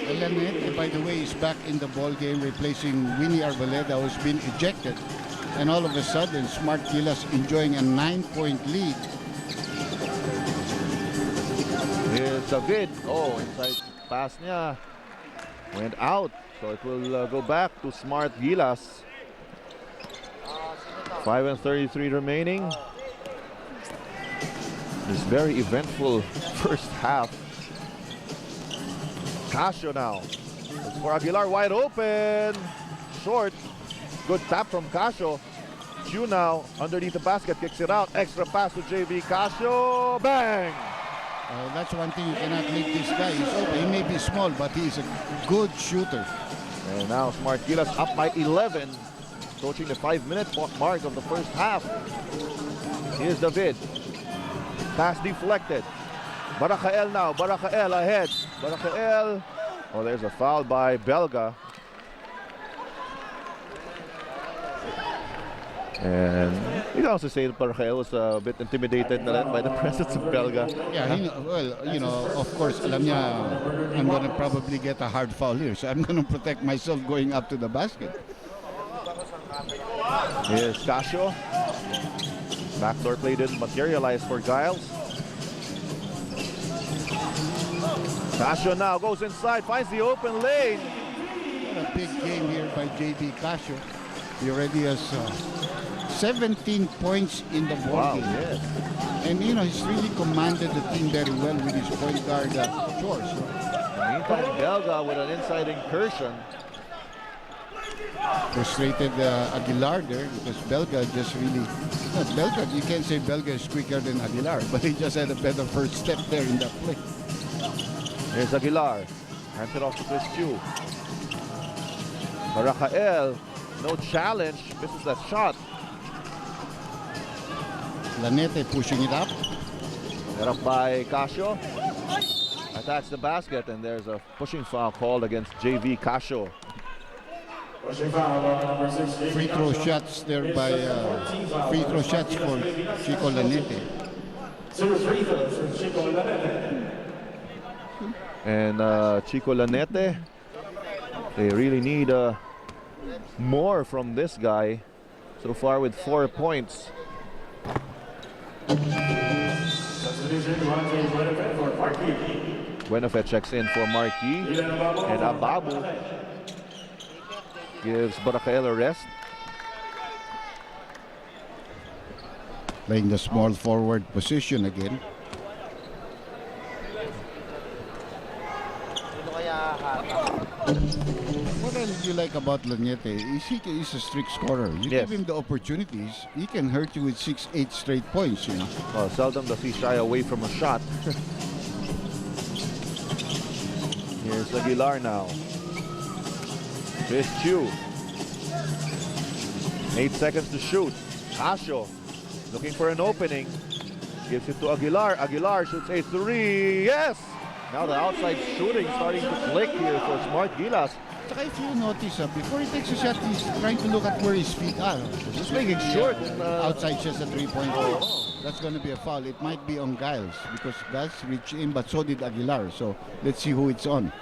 Lanete, by the way, is back in the ball game, replacing Winnie Arboleda, who's been ejected. And all of a sudden, Smart Gilas enjoying a 9-point lead. Here's David. Oh, inside pass niya. Went out. So it will go back to Smart Gilas. 5:33 remaining. This very eventful first half. Casio now. It's for Aguilar, wide open. Short. Good tap from Casio. Chu now underneath the basket, kicks it out. Extra pass to JV Casio. Bang! That's one thing you cannot make this guy. He may be small, but he's a good shooter. And now Smart Gilas up by 11. Approaching the 5-minute mark of the first half. Here's David. Pass deflected. Barakael now. Barakael ahead. Barakael. Oh, there's a foul by Belga. And you can also say that Barakael was a bit intimidated by the presence of Belga. Yeah, well, you know, of course, alam niya, I'm going to probably get a hard foul here. So I'm going to protect myself going up to the basket. Here's Casio. Backdoor play didn't materialize for Giles. Casio now goes inside, finds the open lane. What a big game here by JB Casio. He already has 17 points in the ball game. Yes. And you know, he's really commanded the team very well with his point guard chores. Meantime, Belga with an inside incursion. Frustrated Aguilar there because Belga just really... Belga, you can't say Belga is quicker than Aguilar, but he just had a better first step there in that play. Here's Aguilar. Hands it off to Chris Chu. Barakael, no challenge, misses that shot. Lanete pushing it up. Set up by Casio. Attacks the basket, and there's a pushing foul called against JV Casio. Free throw shots there by free throw shots for Chico Lanete. And Chico Lanete, they really need more from this guy. So far with 4 points. Buenafé checks in for Marquis. And Ababu gives Baracael a rest. Playing the small forward position again. What else do you like about Lanete? He's a strict scorer. You Yes. give him the opportunities, he can hurt you with 6-8 straight points, you know. Well, seldom does he shy away from a shot. Here's Aguilar now. Chris Chu. 8 seconds to shoot. Casio looking for an opening. Gives it to Aguilar. Aguilar shoots a 3. Yes! Now the outside shooting starting to click here for Smart Gilas. Saka if you notice, before he takes a shot, he's trying to look at where his feet are. Just making sure. Outside just a 3-point. That's going to be a foul. It might be on Giles because Giles reached in, but so did Aguilar. So let's see who it's on.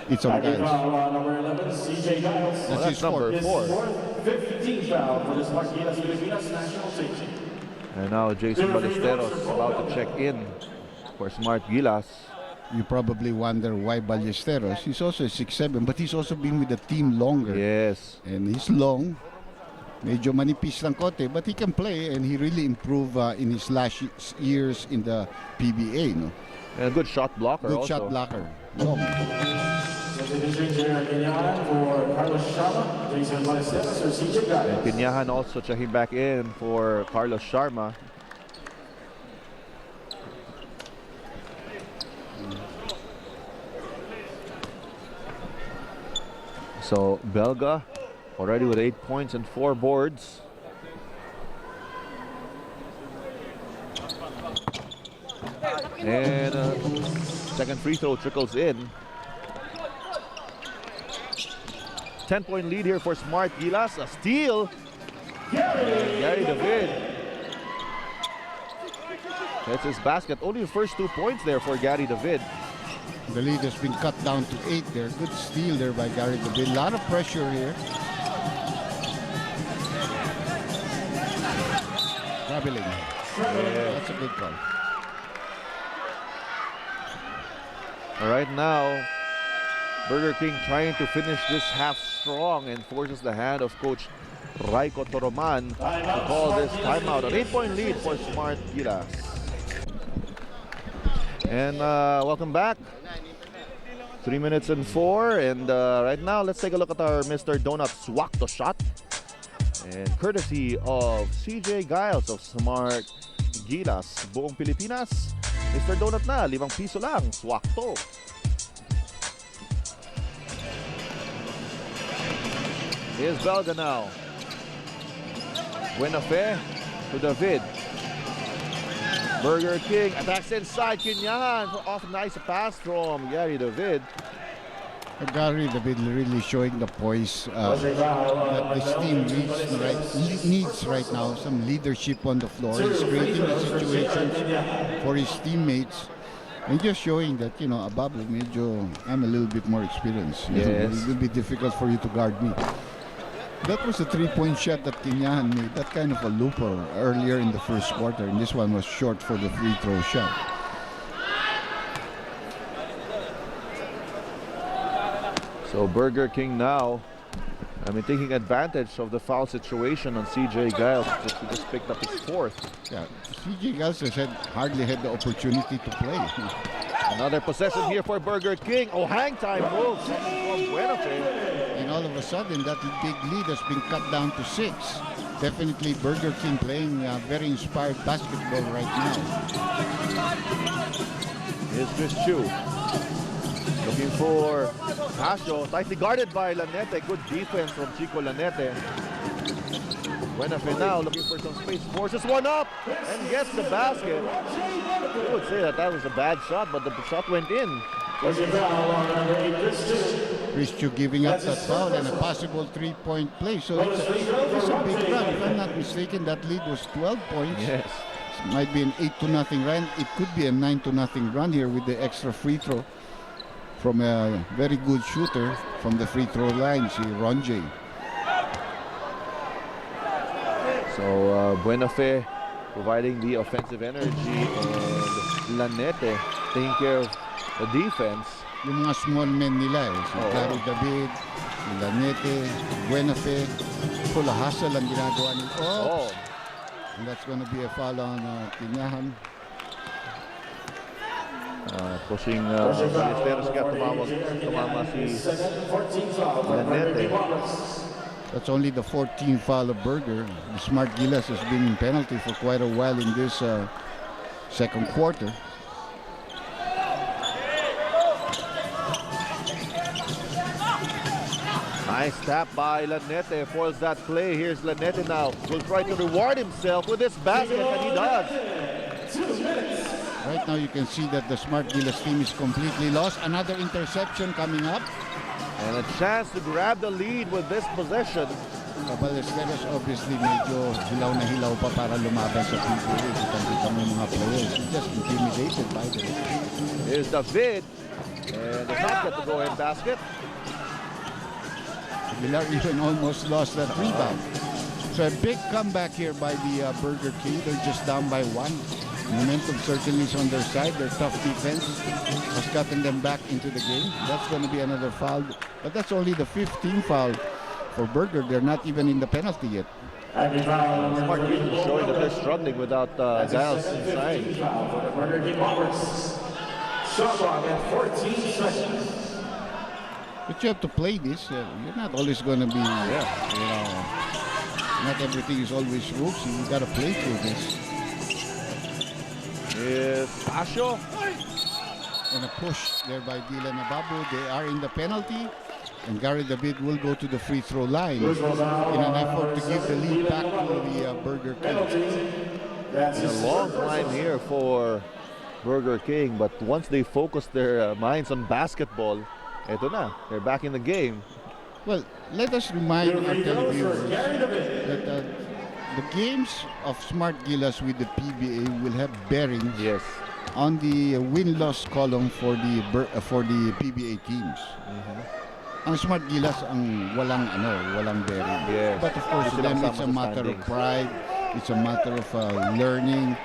It's on Giles. Number 11, CJ Giles. Well, that's number His 4. fourth 15th foul for the Gilas Pilipinas national team. And now Jason Ballesteros about to check in for Smart Gilas. You probably wonder why Ballesteros. He's also a 6'7", but he's also been with the team longer. Yes. And he's long. Medyo manipis lang kote, but he can play and he really improved in his last years in the PBA. No? And a good shot blocker Good also. shot blocker. Long. For Carlos Sharma, Jason Ballesteros, or CJ Giles. And Kinyahan also checking back in for Carlos Sharma. So Belga already with 8 points and 4 boards. And second free throw trickles in. 10-point lead here for Smart Gilas. A steal. And Gary David. That's his basket. Only the first 2 points there for Gary David. The lead has been cut down to 8 there. Good steal there by Gary David. A lot of pressure here. Traveling. That's a good call. All right, now Burger King trying to finish this half strong and forces the hand of Coach Raiko Toroman to call this timeout. An 8-point lead for Smart Gilas. And welcome back. 3 minutes and 4. And right now, let's take a look at our Mr. Donut Swakto shot. And courtesy of CJ Giles of Smart Gilas. Buong Pilipinas, Mr. Donut na, 5 piso lang, Swakto. Here's Belga now. Buenafé to David. Burger King attacks inside. Kinyahan off nice pass from Gary David. Gary David really showing the poise that this team needs right now. Some leadership on the floor. He's creating the situations for his teammates. And just showing that, you know, Ababu, I'm a little bit more experienced. Yes. It will be difficult for you to guard me. That was a 3-point shot that Kinyahan made. That kind of a looper earlier in the first quarter. And this one was short for the free throw shot. So Burger King now, taking advantage of the foul situation on CJ Giles. He just picked up his 4th. Yeah, CJ Giles has hardly had the opportunity to play. Another possession here for Burger King. Oh, hang time move coming from Buenafé. And all of a sudden, that big lead has been cut down to 6. Definitely Burger King playing very inspired basketball right now. Here's Chris Chu. Looking for Casio, tightly guarded by Lanete. Good defense from Chico Lanete. Buenafé now looking for some space, forces one up and gets the basket. I would say that was a bad shot, but the shot went in. Chris Chu giving up that foul and a possible 3-point play. So it's a big run. If I'm not mistaken, that lead was 12 points. Yes. It might be an 8-0 run. It could be a 9-0 run here with the extra free throw. from a very good shooter from the free throw line, si Ronjay. So Buenafe providing the offensive energy, and Lanete taking care of the defense. Yung mga small men nila si Gary David, si Lanete, Buenafe, full hustle ang ginagawa nila. And that's going to be a foul on Tinyahan. Pushing Ballesteros kaya tumama si Lanete. That's only the 14th foul of Burger. The Smart Gilas has been in penalty for quite a while in this second quarter. Nice tap by Lanete, foils that play. Here's Lanete now. Will try to reward himself with this basket, and he does. Right now you can see that the Smart Gilas team is completely lost. Another interception coming up. And a chance to grab the lead with this possession. Ballesteros obviously medyo hilaw na hilaw pa para lumaban sa PBA. Kita mo yung mga players. He's just intimidated by them. Here's David. And does not get the go-ahead basket. Aguilar even almost lost that rebound. So a big comeback here by the Burger King. They're just down by 1. Momentum certainly is on their side. Their tough defense has gotten them back into the game. That's going to be another foul. But that's only the 15th foul for Burger. They're not even in the penalty yet. Smart Gilas showing that they're struggling without Giles inside. Burger King Roberts. Shot clock at 14 seconds. But you have to play this. You're not always going to be, not everything is always ropes. You got to play through this. Is Pasio. And a push there by Dylan Ababu. They are in the penalty. And Gary David will go to the free throw line in an effort to give the lead back to the Burger King. It's a long climb here for Burger King, but once they focus their minds on basketball, eto na, they're back in the game. Well, let us remind our televiewers that the games of Smart Gilas with the PBA will have bearings on the win-loss column for the PBA teams. Ang Smart Gilas ang walang bearing. Yes. But of course, to them it's a matter of pride. It's a matter of learning,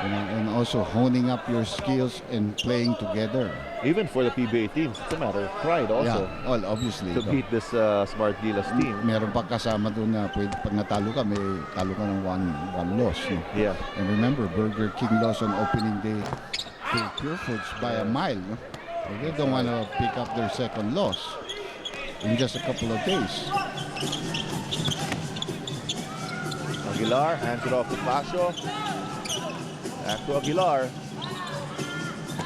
and also honing up your skills and playing together. Even for the PBA teams, it's a matter of pride also. Yeah, well, obviously. To beat this Smart Gilas team. Meron pa kasama doon na pag natalo ka, may talo ka ng one loss. No? Yeah. And remember, Burger King lost on opening day to Pure Foods by a mile. No? So they don't want to pick up their second loss in just a couple of days. Aguilar hands it off to Pasio. Back to Aguilar.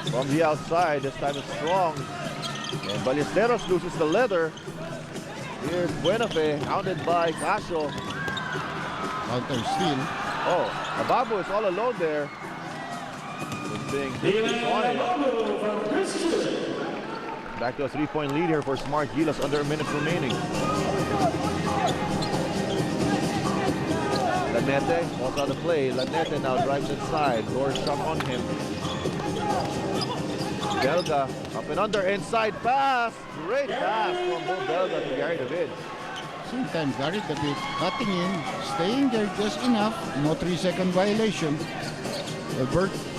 From the outside, this time it's strong. And Ballesteros loses the leather. Here's Buenafe, hounded by Casio. Counter steal. Oh, Ababu is all alone there. Back to a 3-point lead here for Smart Gilas, under a minute remaining. Lanete walks out of play. Lanete now drives inside. Lord shot on him. Belga up and under, inside pass. Great pass from Bo Belga to Gary David. Sometimes Gary David cutting in, staying there just enough. No 3-second violation.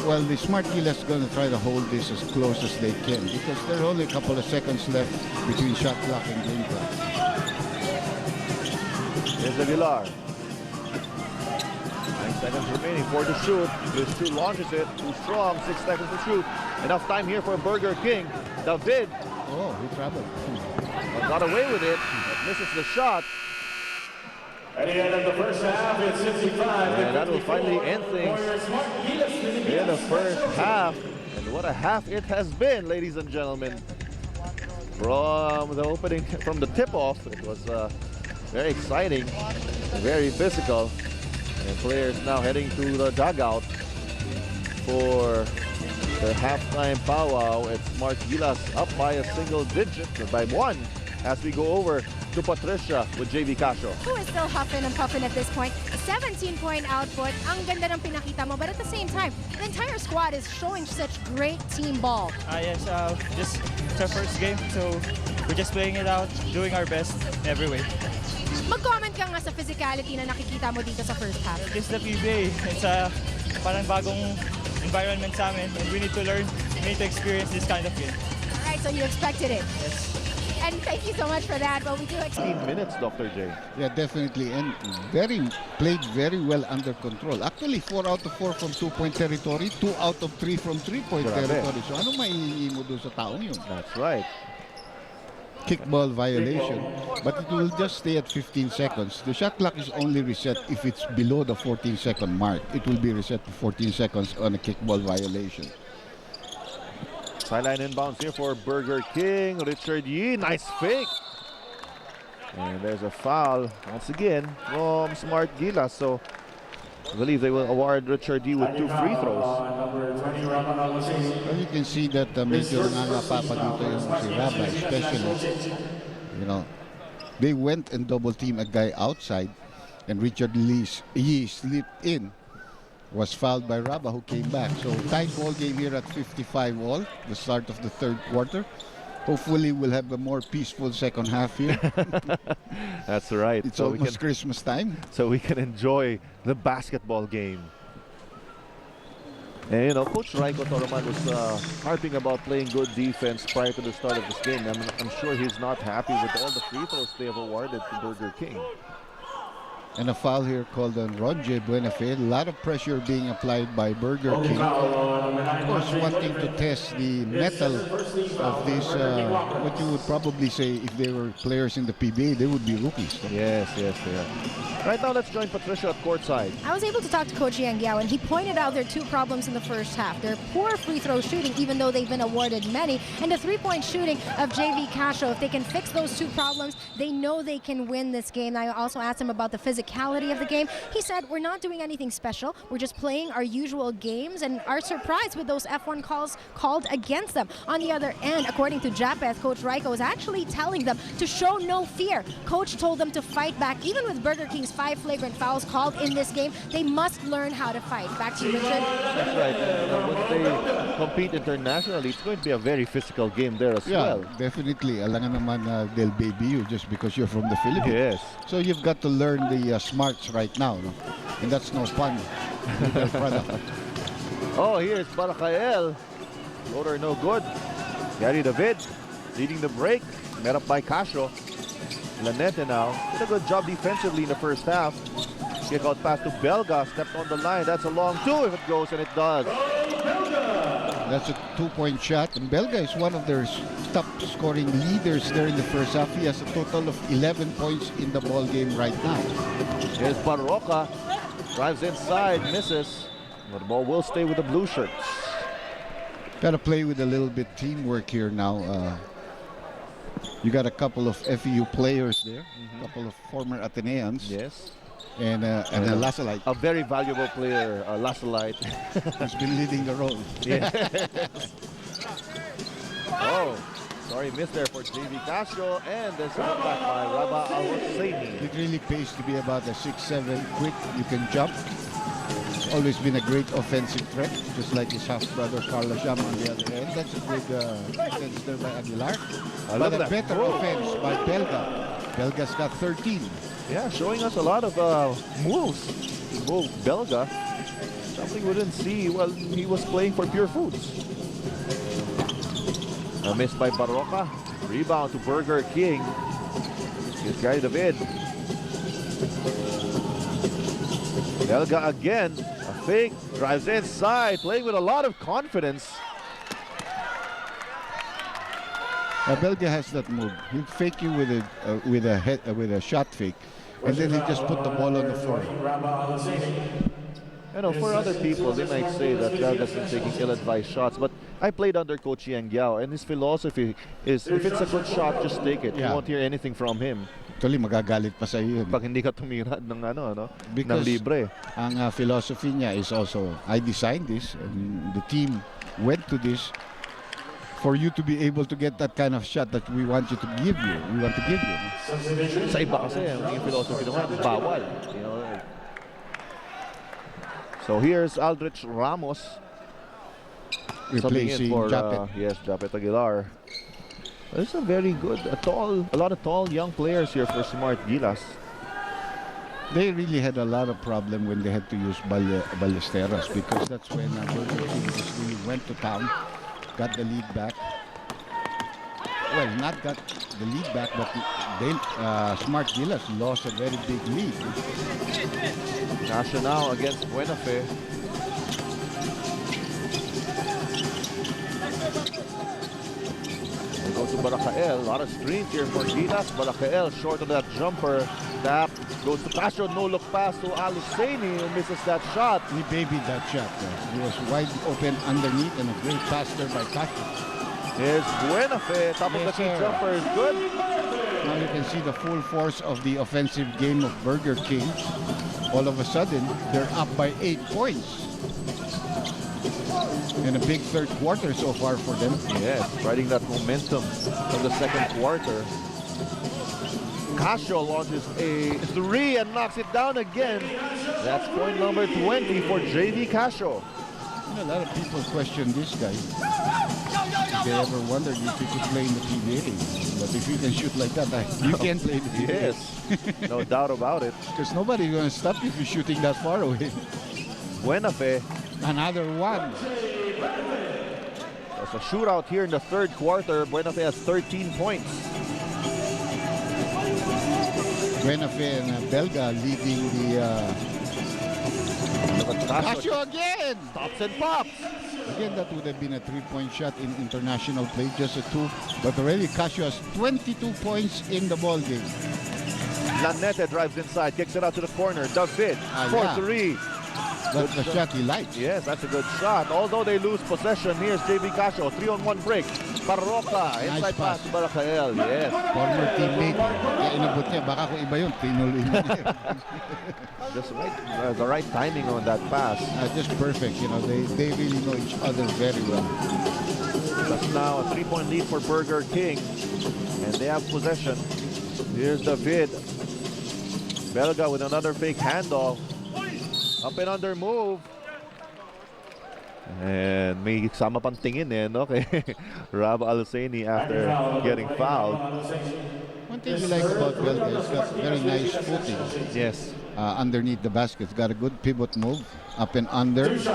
Well, the Smart Gilas is going to try to hold this as close as they can because there are only a couple of seconds left between shot clock and game clock. Here's Aguilar. 9 seconds remaining, 4 to shoot. This two launches it, too strong, 6 seconds to shoot. Enough time here for Burger King. David. Oh, he traveled. Got away with it, but misses the shot. At the end of the first half, it's 65. And that will finally end things in the first half. And what a half it has been, ladies and gentlemen. From the opening, from the tip-off, it was very exciting, very physical. And players now heading to the dugout for their halftime powwow. It's Smart Gilas up by a single digit, by 1, as we go over to Patricia with JV Casio. Who is still huffing and puffing at this point. 17-point output. Ang ganda ng pinakita mo. But at the same time, the entire squad is showing such great team ball. Yes, just it's our first game, so we're just playing it out, doing our best every way. Mag-comment ka nga sa physicality na nakikita mo dito sa first half. This is the PBA. It's a parang bagong environment sa amin, and we need to learn, we need to experience this kind of game. Alright, so you expected it. Yes. And thank you so much for that. But we do expect 15 minutes, Dr. J. Yeah, definitely. And played very well under control. Actually, 4 out of 4 from 2-point territory, 2 out of 3 from 3-point territory. So ano maihingi mo doon sa taong yun? That's right. Kickball violation. But it will just stay at 15 seconds. The shot clock is only reset if it's below the 14-second mark. It will be reset to 14 seconds on a kickball violation. Sideline inbounds here for Burger King. Richard Yee, nice fake. And there's a foul once again from Smart Gilas. So I believe they will award Richard Yee with 2 free throws. Well, you can see that medyo nangangapapa dito yung si Raba, especially, you know, they went and double team a guy outside, and Richard Yee slipped in. Was fouled by Raba, who came back. So tight ball game here at 55 all, the start of the third quarter. Hopefully we'll have a more peaceful second half here. That's right. It's almost Christmas time. So we can enjoy the basketball game. And you know, Coach Raiko Toroman was harping about playing good defense prior to the start of this game. I'm sure he's not happy with all the free throws they have awarded to Burger King. And a foul here called on Ronje Buenafe. A lot of pressure being applied by Burger King. Of course, wanting to test the mettle of this, what you would probably say if they were players in the PBA, they would be rookies. Yes, they are. Right now, let's join Patricia at courtside. I was able to talk to Coach Yang Yao, and he pointed out their 2 problems in the first half. Their poor free throw shooting, even though they've been awarded many, and the 3-point shooting of JV Casio. If they can fix those 2 problems, they know they can win this game. I also asked him about the physicality of the game. He said, we're not doing anything special. We're just playing our usual games and are surprised with those F1 calls called against them. On the other end, according to Japeth, Coach Raiko was actually telling them to show no fear. Coach told them to fight back. Even with Burger King's 5 flagrant fouls called in this game, they must learn how to fight. Back to you, Richard. That's right. When they compete internationally, it's going to be a very physical game there as well. Definitely. Alangan naman they'll baby you just because you're from the Philippines. Yes. So you've got to learn the smarts right now, no? And that's no fun. Oh, here's Barakael. Floater no good. Gary David leading the break. Met up by Casio. Lanete now did a good job defensively in the first half. Kick out pass to Belga. Stepped on the line. That's a long 2 if it goes, and it does. That's a 2-point shot. And Belga is one of their top scoring leaders there in the first half. He has a total of 11 points in the ball game right now. Here's Barroca. Drives inside, misses. But the ball will stay with the blue shirts. Got to play with a little bit teamwork here now. You got a couple of FEU players there, a couple of former Ateneans. Yes. And a Lasalite. A very valuable player, Lasalite. Who's been leading the role. Yes. Oh, sorry, missed there for JV Casio, and there's a back by Raba Al-Husseini. It really pays to be about a 6'7", quick. You can jump. He's always been a great offensive threat, just like his half-brother Carlos Jam on the other end. That's a good defense there by Aguilar. But a better offense by Belga. Belga's got 13. Yeah, showing us a lot of moves. Move Belga. Something we didn't see while he was playing for Pure Foods. A miss by Barroca. Rebound to Burger King. Here's Gary David. Belga again. A fake. Drives inside. Playing with a lot of confidence. Belga has that move. He'll fake you with a shot fake, and then he'll just put the ball on the floor. You know, for other people, they might say that Belga's been taking ill-advised shots, but I played under Coach Yang Yao, and his philosophy is, if it's a good shot, just take it. You won't hear anything from him. Actually, magagalit pa sa iyo. Pag hindi ka tumira ng Because ng libre. Ang philosophy niya is also, I designed this, and the team went to this for you to be able to get that kind of shot that we want you to give you. We want to give you. Sa iba kasi, yung philosophy naman, bawal. You know? So here's Aldrich Ramos. Replacing Japet. Yes, Japet Aguilar. It's a very good, a lot of tall young players here for Smart Gilas. They really had a lot of problem when they had to use Ballesteros, because that's when Burger King just really went to town, got the lead back. Well, not got the lead back, but they, Smart Gilas lost a very big lead. Nacional against Buenafe. They go to Baracael. A lot of screens here for Gilas. Baracael short of that jumper. Tap goes to Casio. No look pass to Aluceni, who misses that shot. He babied that shot. He was wide open underneath, and a great pass there by Casio. Here's Buenafe. Top of the key jumper is good. Now you can see the full force of the offensive game of Burger King. All of a sudden, they're up by 8 points. And a big third quarter so far for them. Yes, riding that momentum from the second quarter. Casio launches a 3 and knocks it down again. That's point number 20 for JV Casio. You know, a lot of people question this guy. If they ever wondered if he could play in the PBA. But if you can shoot like that, you can play in the PBA. Yes, no doubt about it. Because nobody's going to stop you if you're shooting that far away. Buenafe. Another one. There's a shootout here in the third quarter. Buenafe has 13 points. Buenafe and Belga leading the... Casio again! Stops and pops. Again, that would have been a 3-point shot in international play, just a 2. But already Casio has 22 points in the ball game. Lanete drives inside, kicks it out to the corner. David for 3. That's the shot he likes. Yes, that's a good shot. Although they lose possession, here's JV Casio. 3-on-1 break. Parroca, inside pass to Baracael. Yes. Former teammate. Kaya inabot niya. Baka kung iba yun, tinuloy niya. Just right, the right timing on that pass. Just perfect. You know, they really know each other very well. That's now a 3-point lead for Burger King. And they have possession. Here's David. Belga with another fake handoff. Up and under move. And may sama pang tingin no? Kay Rob Aluseni after getting fouled. One thing we like about Belga is got very nice footing. Yes. Underneath the basket. Got a good pivot move. Up and under. He's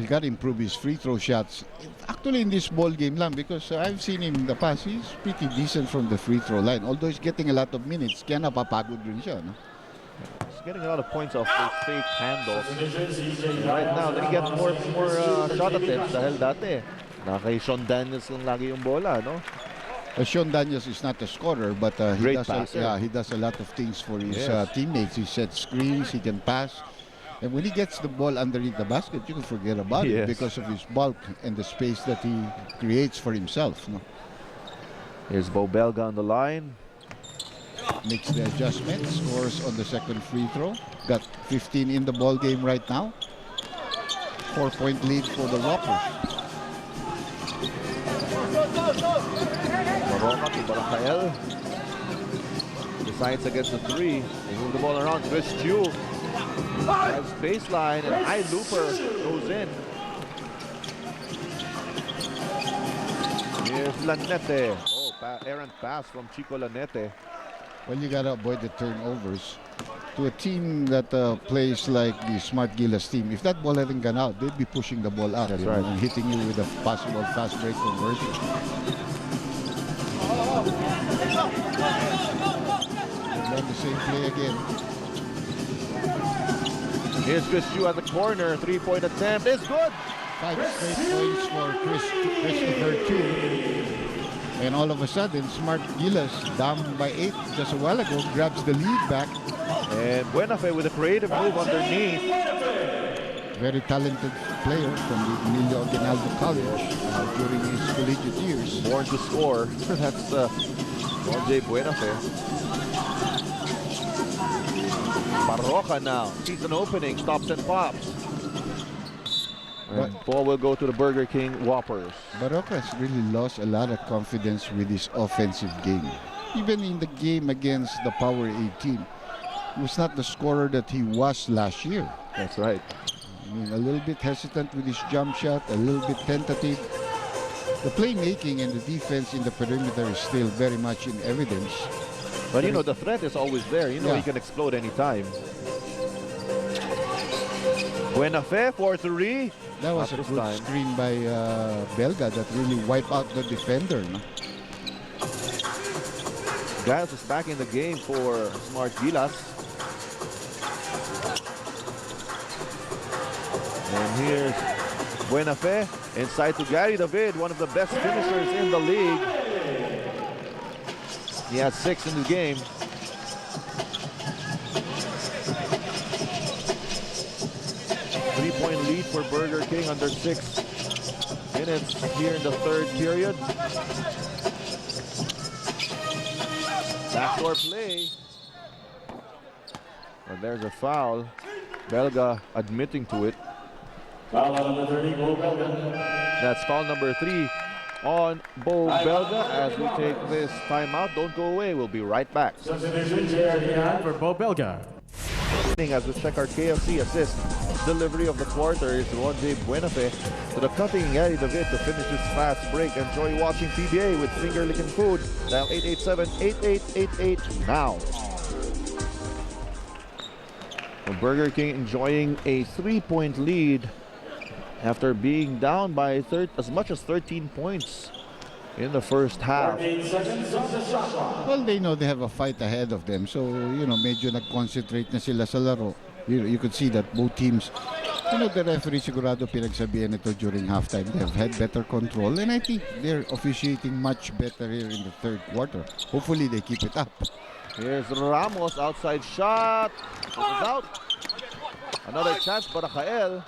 got to improve his free throw shots. Actually in this ball game lang, because I've seen him in the past. He's pretty decent from the free throw line. Although he's getting a lot of minutes. Kaya napapagod rin siya. No? He's getting a lot of points off those fake handles. Right now, they get more shot attempts dahil dati kay Sean Daniels lang lagi yung bola, no? Sean Daniels is not a scorer, but he does a lot of things for his teammates. He sets screens, he can pass. And when he gets the ball underneath the basket, you can forget about it because of his bulk and the space that he creates for himself. No? Here's Bo Belga on the line. Makes the adjustment, scores on the second free throw. Got 15 in the ball game right now. 4-point lead for the Rockers. Maroma to Baracael. Decides against the 3. They move the ball around. Chris Chu drives baseline and high looper goes in. Here's Lanete. Oh, errant pass from Chico Lanete. Well, you got to avoid the turnovers. To a team that plays like the Smart Gilas team, if that ball hadn't gone out, they'd be pushing the ball out and hitting you with a possible fast break conversion. They've done the same play again. Here's Chris Chu at the corner. 3-point attempt is good. 5 straight points for Christopher Chu. And all of a sudden, Smart Gilas, down by 8 just a while ago, grabs the lead back. And Buenafe with a creative move underneath. Very talented player from the Emilio Aguinaldo College during his collegiate years. Born to score. That's J. Buenafe. Parroca now. Sees an opening. Stops and pops. And ball will go to the Burger King Whoppers. Barroca has really lost a lot of confidence with his offensive game. Even in the game against the Power 18, he was not the scorer that he was last year. That's right. I mean, a little bit hesitant with his jump shot, a little bit tentative. The playmaking and the defense in the perimeter is still very much in evidence. But you know, the threat is always there. You know, he can explode anytime. Buena Fe for 3. That was a good screen by Belga that really wiped out the defender. No? Giles is back in the game for Smart Gilas. And here's Buena Fe inside to Gary David, one of the best finishers in the league. He has 6 in the game. Three-point lead for Burger King under 6 minutes here in the third period. Backdoor play. But there's a foul. Belga admitting to it. Foul on number 30, Bo Belga. That's foul number 3 on Bo Belga as we take this timeout. Don't go away. We'll be right back. Substitution, Jerry For Bo Belga. As we check our KFC assist. Delivery of the quarter is Ron J. Buenafe to the cutting Gary David to finish this fast break. Enjoy watching PBA with finger-licking food. Dial 887-8888 now. Well, Burger King enjoying a 3-point lead after being down by as much as 13 points in the first half. 8 seconds on the shot clock. Well, they know they have a fight ahead of them. So, you know, medyo nag-concentrate na sila sa laro. You could see that both teams, you know, the referee sigurado pinagsabihan ito during halftime. They have had better control, and I think they're officiating much better here in the third quarter. Hopefully, they keep it up. Here's Ramos, outside shot. This is out. Another chance for Rafael.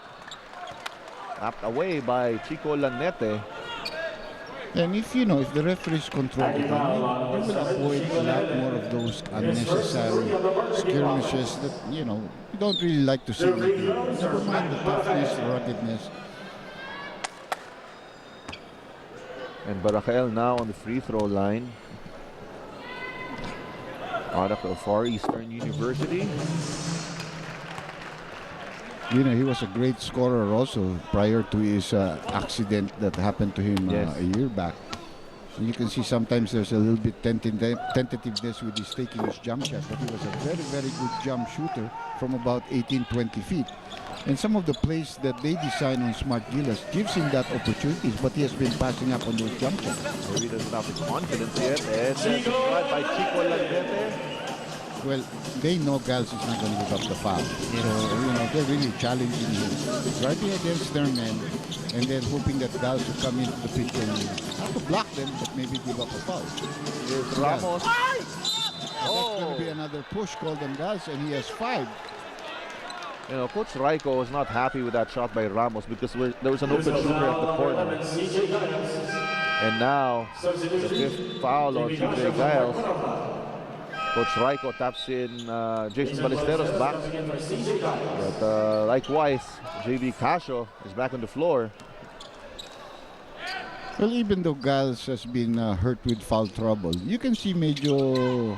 Tapped away by Chico Lanete. And if the referees control the game, they will avoid a lot more of those unnecessary skirmishes that, you don't really like to see. Never mind the toughness, ruggedness. And Baracael now on the free throw line. Product of Far Eastern University. He was a great scorer also prior to his accident that happened to him a year back. So you can see sometimes there's a little bit tentativeness with his taking his jump shot, but he was a very, very good jump shooter from about 18-20 feet. And some of the plays that they design on Smart Gilas gives him that opportunities, but he has been passing up on those jump shots. Maybe doesn't have the confidence yet. And that's shot by Chico Lanete. Well, they know Giles is not going to give up the foul. So, they're really challenging him. Driving against their men and then hoping that Giles will come into the picture and not to block them, but maybe give up a foul. Here's Ramos. That's going to be another push called on Giles, and he has 5. Coach Raiko was not happy with that shot by Ramos because there was an open shooter at the corner. And now, the 5th foul on CJ Giles. Coach Raiko taps in Jason Ballesteros back. But likewise, JB Casio is back on the floor. Well, even though Giles has been hurt with foul trouble, you can see the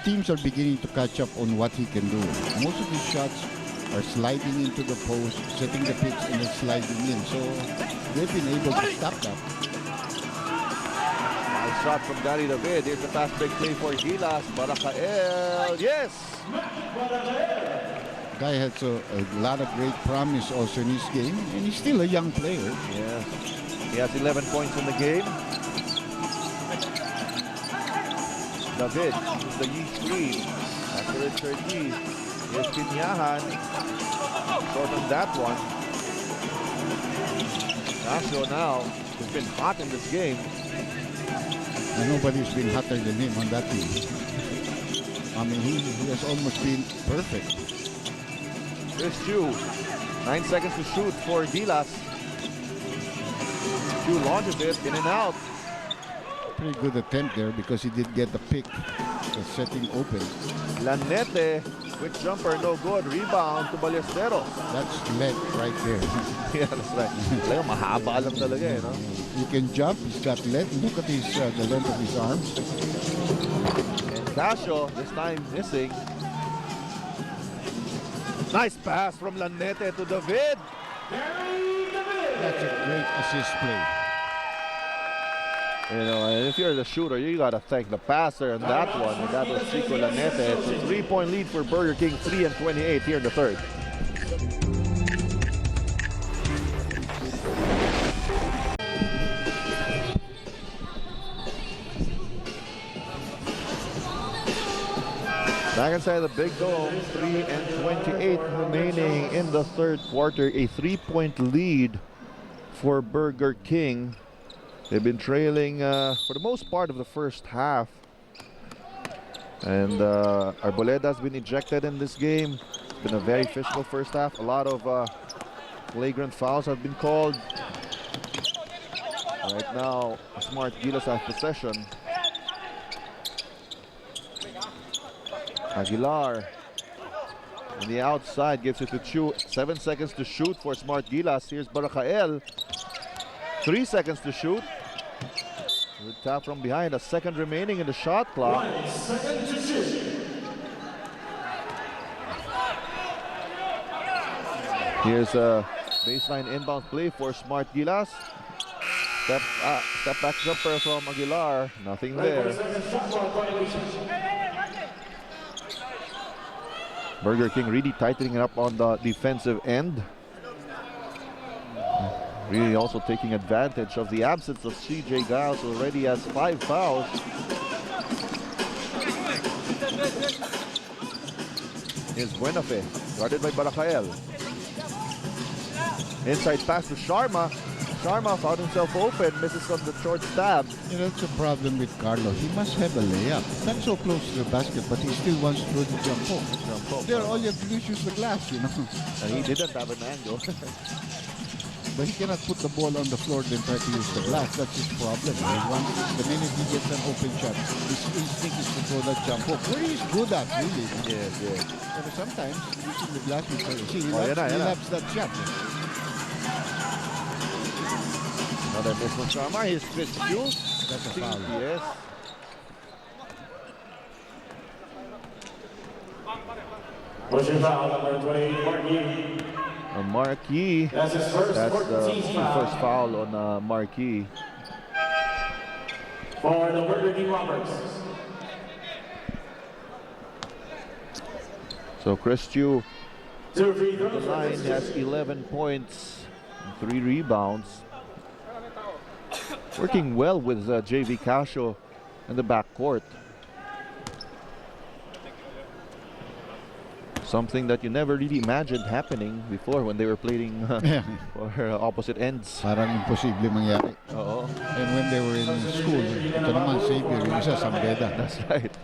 teams are beginning to catch up on what he can do. Most of his shots are sliding into the post, setting the picks, and then sliding in. So they've been able to stop that. Nice shot from Gary David. Here's the fast break play for Gilas. Baracael. Yes! Guy has a lot of great promise also in his game, and he's still a young player. Yeah. He has 11 points in the game. David, the Yee screen. After Richard Yee. Here's Pinyahan. Short on that one. Casio now has been hot in this game. And nobody's been hotter than him on that team. I mean, he has almost been perfect. Here's Chu. 9 seconds to shoot for Gilas. Chu launches it in and out. Pretty good attempt there because he did get the pick. The setting open. Lanete Quick jumper, no good. Rebound to Ballesteros. That's net right there. Yeah, that's right. Talaga mahaba lang talaga eh, no? He can jump. He's got length. Look at his the length of his arms. And Casio, this time missing. Nice pass from Lanete to David. That's a great assist play. You know, and if you're the shooter, you gotta thank the passer on that one, and that was Chico Lanete. It's a 3-point lead for Burger King, 3-28 here in the third. Back inside the big dome, 3:28 remaining in the third quarter. A 3-point lead for Burger King. They've been trailing for the most part of the first half. And Arboleda has been ejected in this game. It's been a very physical first half. A lot of flagrant fouls have been called. Right now, Smart Gilas has possession. Aguilar on the outside gives it to Chu. 7 seconds to shoot for Smart Gilas. Here's Baracael. 3 seconds to shoot. Good tap from behind. A second remaining in the shot clock. 1 second to shoot. Here's a baseline inbound play for Smart Gilas. Step back jumper from Aguilar. Nothing there. Burger King really tightening it up on the defensive end. Really also taking advantage of the absence of CJ Giles, who already has 5 fouls. Here's Buenafe, guarded by Baracael. Inside pass to Sharma. Sharma found himself open, misses on the short stab. You know, that's a problem with Carlo. He must have a layup. Not so close to the basket, but he still wants to throw the jump hook. There, all you have to do is use the glass, you know. And he didn't have an angle. But he cannot put the ball on the floor then try to use the glass. That's his problem. The minute he gets an open shot, his instinct is to throw that jump hook. Where he's good at, really. Yes, yes. But sometimes, using the glass, he loves that shot. Another miss from Sharma. Here's Chris Q. That's a foul. Yes. Pushing foul number 20, Marquis. Marquis. That's his first. That's the first foul on Marquis. For the Burger King Roberts. So Chris Q, 2 free throws. line has 11 points, and 3 rebounds. Working well with JV Casio in the backcourt. Something that you never really imagined happening before when they were playing for opposite ends. Parang imposible mangyari. Oo. And when they were in school, ito naman Xavier, yung isa Sambeda. That's right.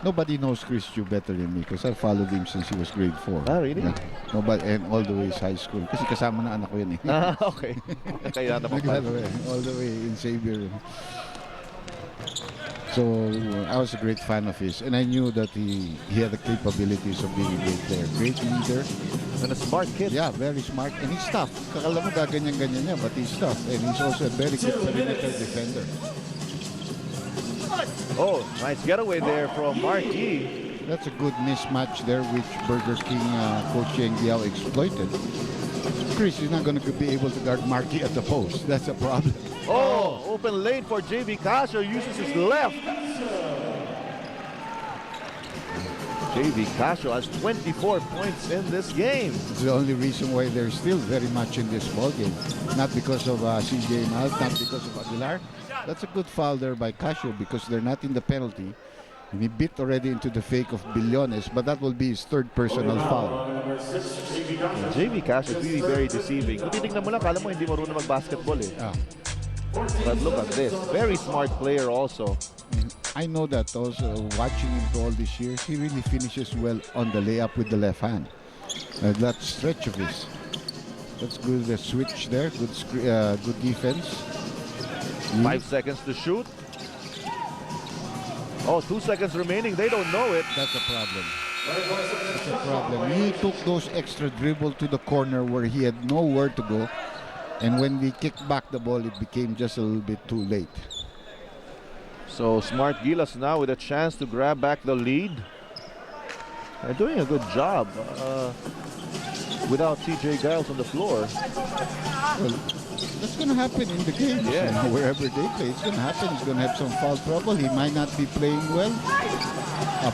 Nobody knows Chris Yu better than me because I followed him since he was grade 4. Ah, really? Yeah. Nobody, and all the way is high school. Kasi kasama na anak ko yun eh. Ah, okay. Kaya naman Naglaro eh, all the way in Xavier. So I was a great fan of his, and I knew that he had the capabilities of being a great player, great leader, and a smart kid. Yeah, very smart, and he's tough. Kakala mo gaganyan-ganyan niya, but he's tough, and he's also a very good perimeter defender. Oh, nice getaway there from Marquis. That's a good mismatch there, which Burger King coach Yang Diao exploited. Chris is not going to be able to guard Marquis at the post. That's a problem. Oh, open lane for JV Casio, uses his left. JV Casio has 24 points in this game. It's the only reason why they're still very much in this ball game. Not because of CJ Mal, not because of Aguilar. That's a good foul there by Casio because they're not in the penalty. And he bit already into the fake of Billones, but that will be his third personal foul. JV Casio is really very deceiving. Kung titignan mo lang, kala mo hindi marunong mag-basketball eh. But look at this. Very smart player also. I know that also, watching him for all these years, he really finishes well on the layup with the left hand. That stretch of his. That's good, the switch there, good defense. 5 seconds to shoot. Oh, 2 seconds remaining. They don't know it. That's a problem. That's a problem. He took those extra dribble to the corner where he had nowhere to go. And when we kicked back the ball, it became just a little bit too late. So Smart Gilas now with a chance to grab back the lead. They're doing a good job without TJ Giles on the floor. Well, that's going to happen in the game. Yeah. You know, wherever they play, it's going to happen. He's going to have some foul trouble. He might not be playing well.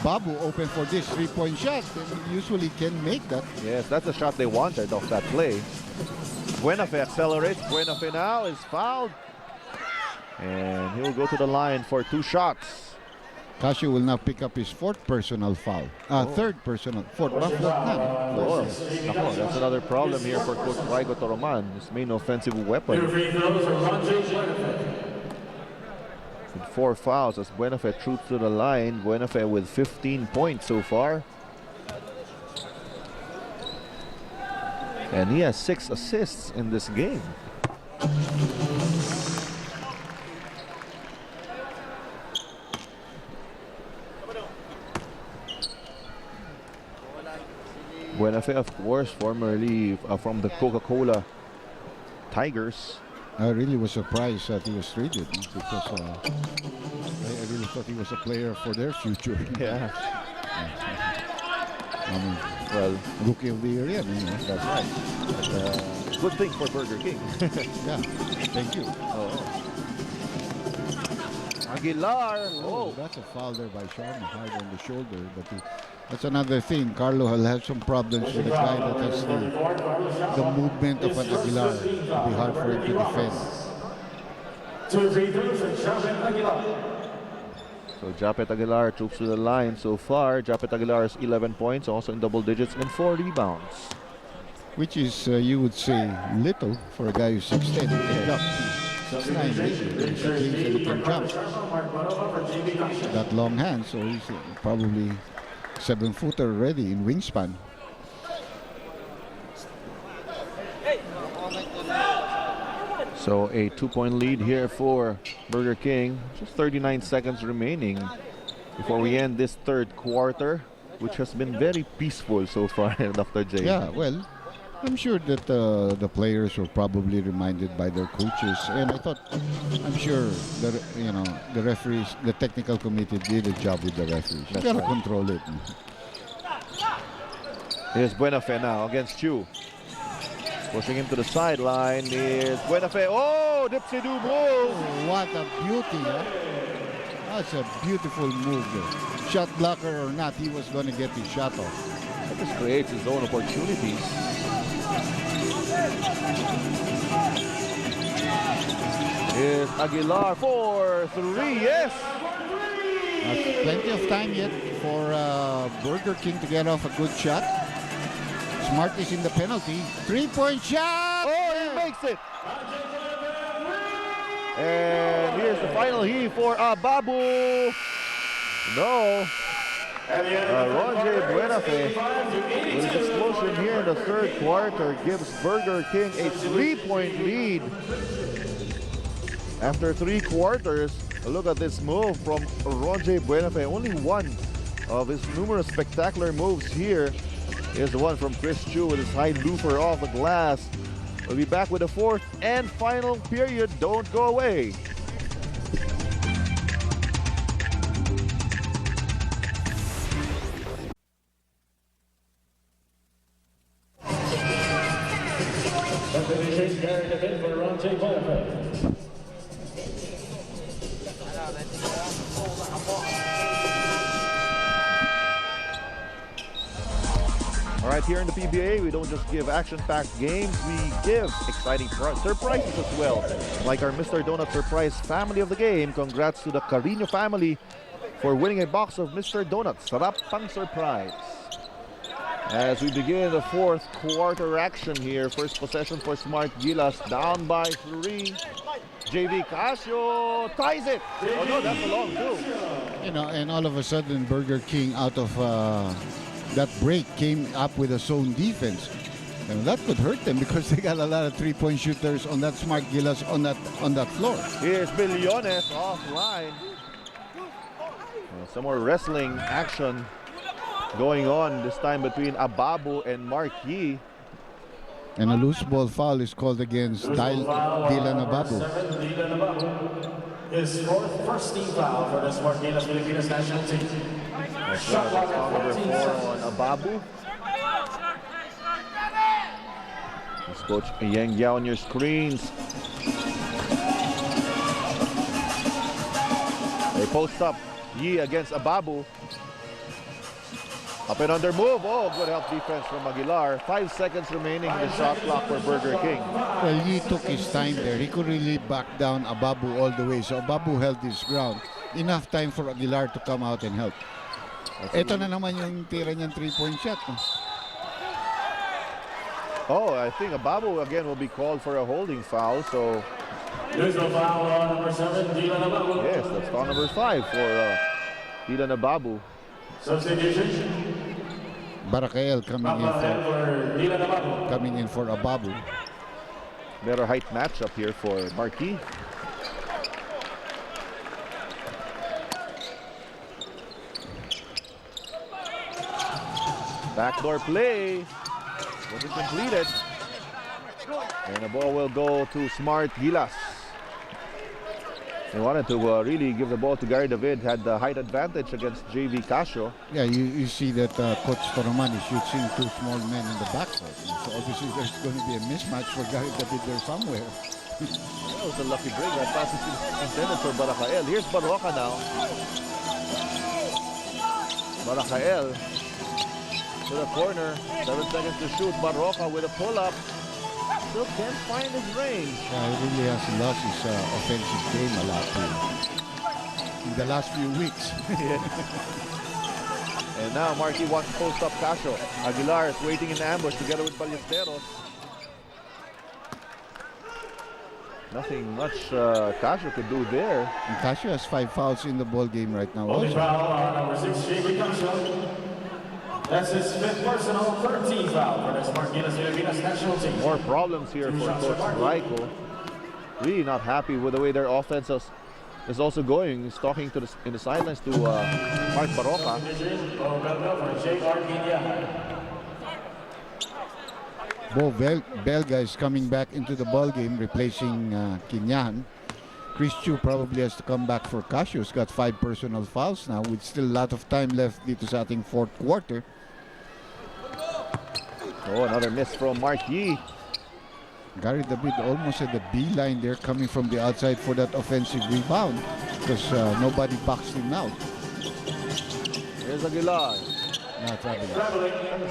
Babu open for this three-point shot, and usually can make that. Yes, that's the shot they wanted off that play. Buenafe accelerates. Buenafe now is fouled. And he'll go to the line for 2 shots. Casio will now pick up his 4th personal foul. Third personal. Fourth na. Oh, that's another problem here for Coach Raigo Toroman, his main offensive weapon. With 4 fouls as Buenafe troops to the line. Buenafe with 15 points so far. And he has 6 assists in this game. Buenafe, of course, formerly from the Coca-Cola Tigers. I really was surprised that he was traded because I really thought he was a player for their future. Yeah. I mean, Well, rookie of the year, yeah. that's right. But, good thing for Burger King. Yeah, thank you. Aguilar. Oh, that's a foul there by Sharma, hard on the shoulder. But that's another thing. Carlo will have some problems with a guy that has the movement of an Aguilar. It'll be hard for him to defend. So Japet Aguilar troops to the line so far. Japet Aguilar has 11 points, also in double digits, and 4 rebounds. Which is, you would say, little for a guy who's 6'10". He can jump. 6'9", maybe. He can jump. That long hand, so he's probably 7-footer already in wingspan. So a 2-point lead here for Burger King. Just 39 seconds remaining before we end this 3rd quarter, which has been very peaceful so far, Dr. J. Yeah, well, I'm sure that the players were probably reminded by their coaches, and I'm sure that the referees, the technical committee did a job with the referees. You gotta control it. Here's Buenafe now against Chu. Pushing him to the sideline is Buenafe. Oh, dipsy-do move. Oh, what a beauty, huh? That's a beautiful move there. Shot blocker or not, he was going to get his shot off. That just creates his own opportunities. Here's Aguilar for 3, yes! Plenty of time yet for Burger King to get off a good shot. Smart is in the penalty. 3-point shot! Oh, he makes it! And here's the final heave for Babu. No. Ronje Buenafe with his explosion here in the 3rd quarter gives Burger King a 3-point lead. After 3 quarters, look at this move from Ronje Buenafe. Only one of his numerous spectacular moves here is the one from Chris Chu with his high looper off the glass. We'll be back with the 4th and final period. Don't go away. Alright, here in the PBA, we don't just give action-packed games, we give exciting surprises as well. Like our Mr. Donut Surprise family of the game, congrats to the Carino family for winning a box of Mr. Donuts. Sarap pang surprise. As we begin the 4th quarter action here, first possession for Smart Gilas, down by 3. JV Casio ties it. Oh no, that's a long two. And all of a sudden, Burger King out of that break came up with a zone defense, and that could hurt them because they got a lot of 3-point shooters on that Smart Gilas on that floor. Here's Billones offline. Some more wrestling action going on this time between Ababu and Marquis. And a loose ball foul is called against Dylan Ababu. His first team foul for the Smart Gilas Pilipinas national team. Shot clock at number 4 on Ababu. This coach Yang Yao on your screens. They post up. Yi against Ababu. Up and under move. Oh, good help defense from Aguilar. 5 seconds remaining in the shot clock for Burger King. Well, he took his time there. He could really back down Ababu all the way. So Ababu held his ground. Enough time for Aguilar to come out and help. Ito na naman yung tira niyang 3-point shot. Oh, I think Ababu again will be called for a holding foul. So There's a foul on number 7, Dylan Ababu. yes, that's foul number 5 for Dylan Ababu. Substitution. Barakael coming in for Ababu. Better height matchup here for Marquis. Backdoor play wasn't completed, and the ball will go to Smart Gilas. They wanted to really give the ball to Gary David, had the height advantage against JV Casio. Yeah, you see that Coach Toroman is using 2 small men in the backcourt. So obviously there's going to be a mismatch for Gary David there somewhere. That was a lucky break. That pass is intended for Barakael. Here's Barroca now. Barakael to the corner. 7 seconds to shoot. Barroca with a pull-up. Still can't find his range. Yeah, he really has lost his offensive game a lot in the last few weeks. And now Marquis wants to post up Casio. Aguilar is waiting in ambush together with Ballesteros. Nothing much Casio could do there. And Casio has 5 fouls in the ball game right now. Only Also. foul on number 6, JV Casio. That's his 5th personal, 13th foul for the Smart Gilas Pilipinas national team. More problems here for Coach Raiko. Really not happy with the way their offense is also going. He's talking to in the sidelines to Mark Barroca. Bo Belga is coming back into the ball game, replacing Kinyan. Chris Chu probably has to come back for Casio. He's got 5 personal fouls now with still a lot of time left dito sa ating 4th quarter. Oh, another miss from Marquis. Gary David almost at the B line there, coming from the outside for that offensive rebound because nobody boxed him out. Here's Aguilar. Not traveling.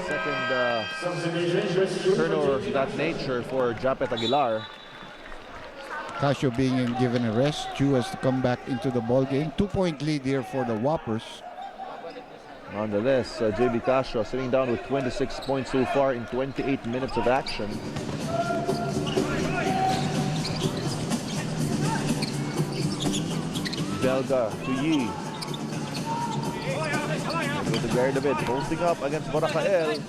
Second turnover of that nature for Japet Aguilar. Casio being given a rest. Chu has to come back into the ball game. 2-point lead here for the Whoppers. Nonetheless, JB Casio sitting down with 26 points so far in 28 minutes of action. Belga to Yi. With the Gary David posting up against Barakael.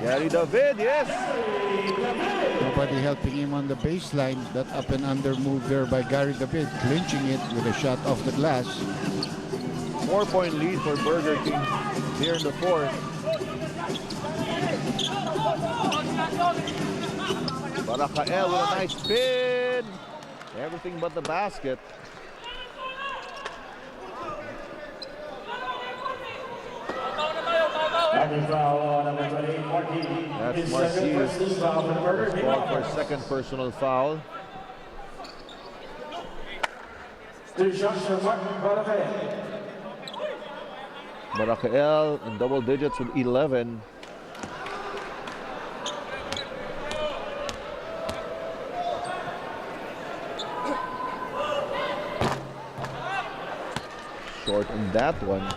Gary David, yes! Nobody helping him on the baseline. That up and under move there by Gary David, clinching it with a shot off the glass. 4-point lead for Burger King here in the 4th. Barakael with a nice spin. Everything but the basket. That's Marquis called for a second personal foul. Barakael in double digits with 11. Short on that one.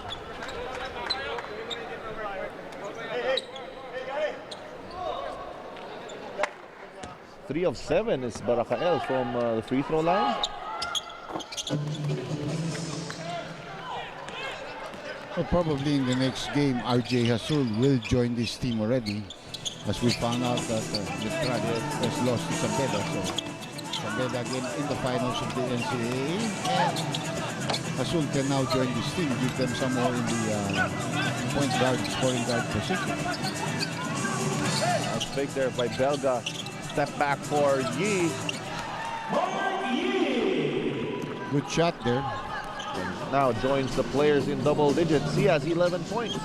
Three of 7 is Barakael from the free throw line. Well, probably in the next game, RJ Hasul will join this team already. As we found out that Lestrade has lost to Sabeda. So Sabeda again in the finals of the NCAA. And Hasul can now join this team, give them some more in the point guard, scoring guard position. That's big there by Belga. Step back for Yi. Good shot there. And now joins the players in double digits. He has 11 points.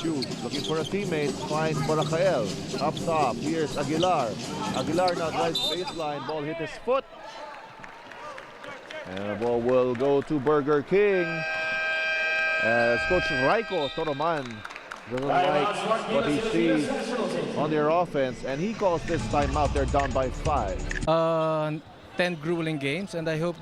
Chu looking for a teammate. Finds Barakael. Up top. Here's Aguilar. Aguilar now drives baseline. Ball hit his foot. And the ball will go to Burger King. As Coach Raiko Toroman doesn't like what he sees on their offense, and he calls this timeout. They're down by 5. 10 grueling games, and I hope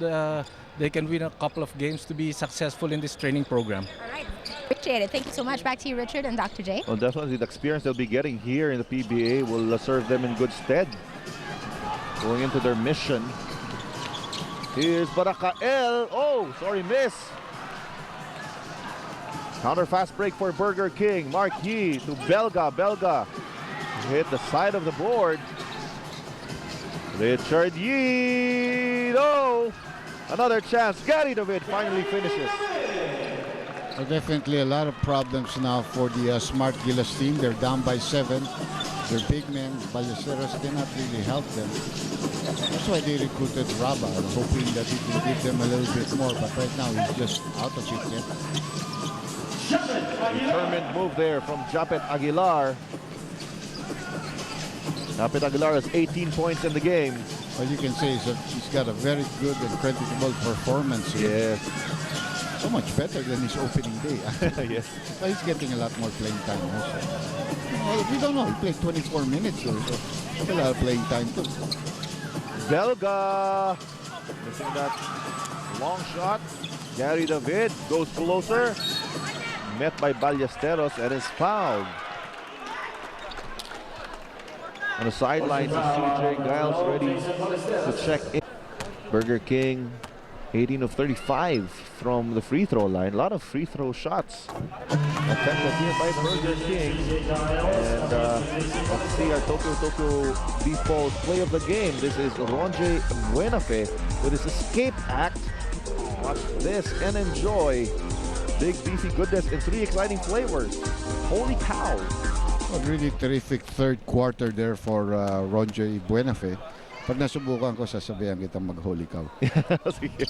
they can win a couple of games to be successful in this training program. All right. Appreciate it. Thank you so much. Back to you, Richard and Dr. J. Well, definitely the experience they'll be getting here in the PBA will serve them in good stead going into their mission. Here's Barakael. Oh, sorry, miss. Counter fast break for Burger King. Mark Yi to Belga. Belga hit the side of the board. Richard Yi. No. Another chance. Gary David finally finishes. Well, definitely a lot of problems now for the smart Gilas team. They're down by 7. Their big men, Ballesteros, cannot really help them. That's why they recruited Raba, hoping that he can give them a little bit more. But right now, he's just out of it yet. Determined move there from Japet Aguilar. Japet Aguilar has 18 points in the game. Well, you can say he's got a very good and creditable performance here. Yes. So much better than his opening day. Yes. But he's getting a lot more playing time also. Well, we don't know. He played 24 minutes here, so still a lot of playing time too. Belga missing that long shot. Gary David goes closer. Met by Ballesteros and is fouled. On the sidelines is CJ Giles ready to check in. Burger King 18 of 35 from the free throw line. A lot of free throw shots attempted here by Burger King. And let's see our Tokyo default play of the game. This is Ronje Buenafe with his escape act. Watch this and enjoy big beefy goodness in 3 exciting flavors. Holy cow. A really terrific third quarter there for Ronje Buenafe. Pag nasubukan ko, sasabihan kitang mag-holy cow. Sige.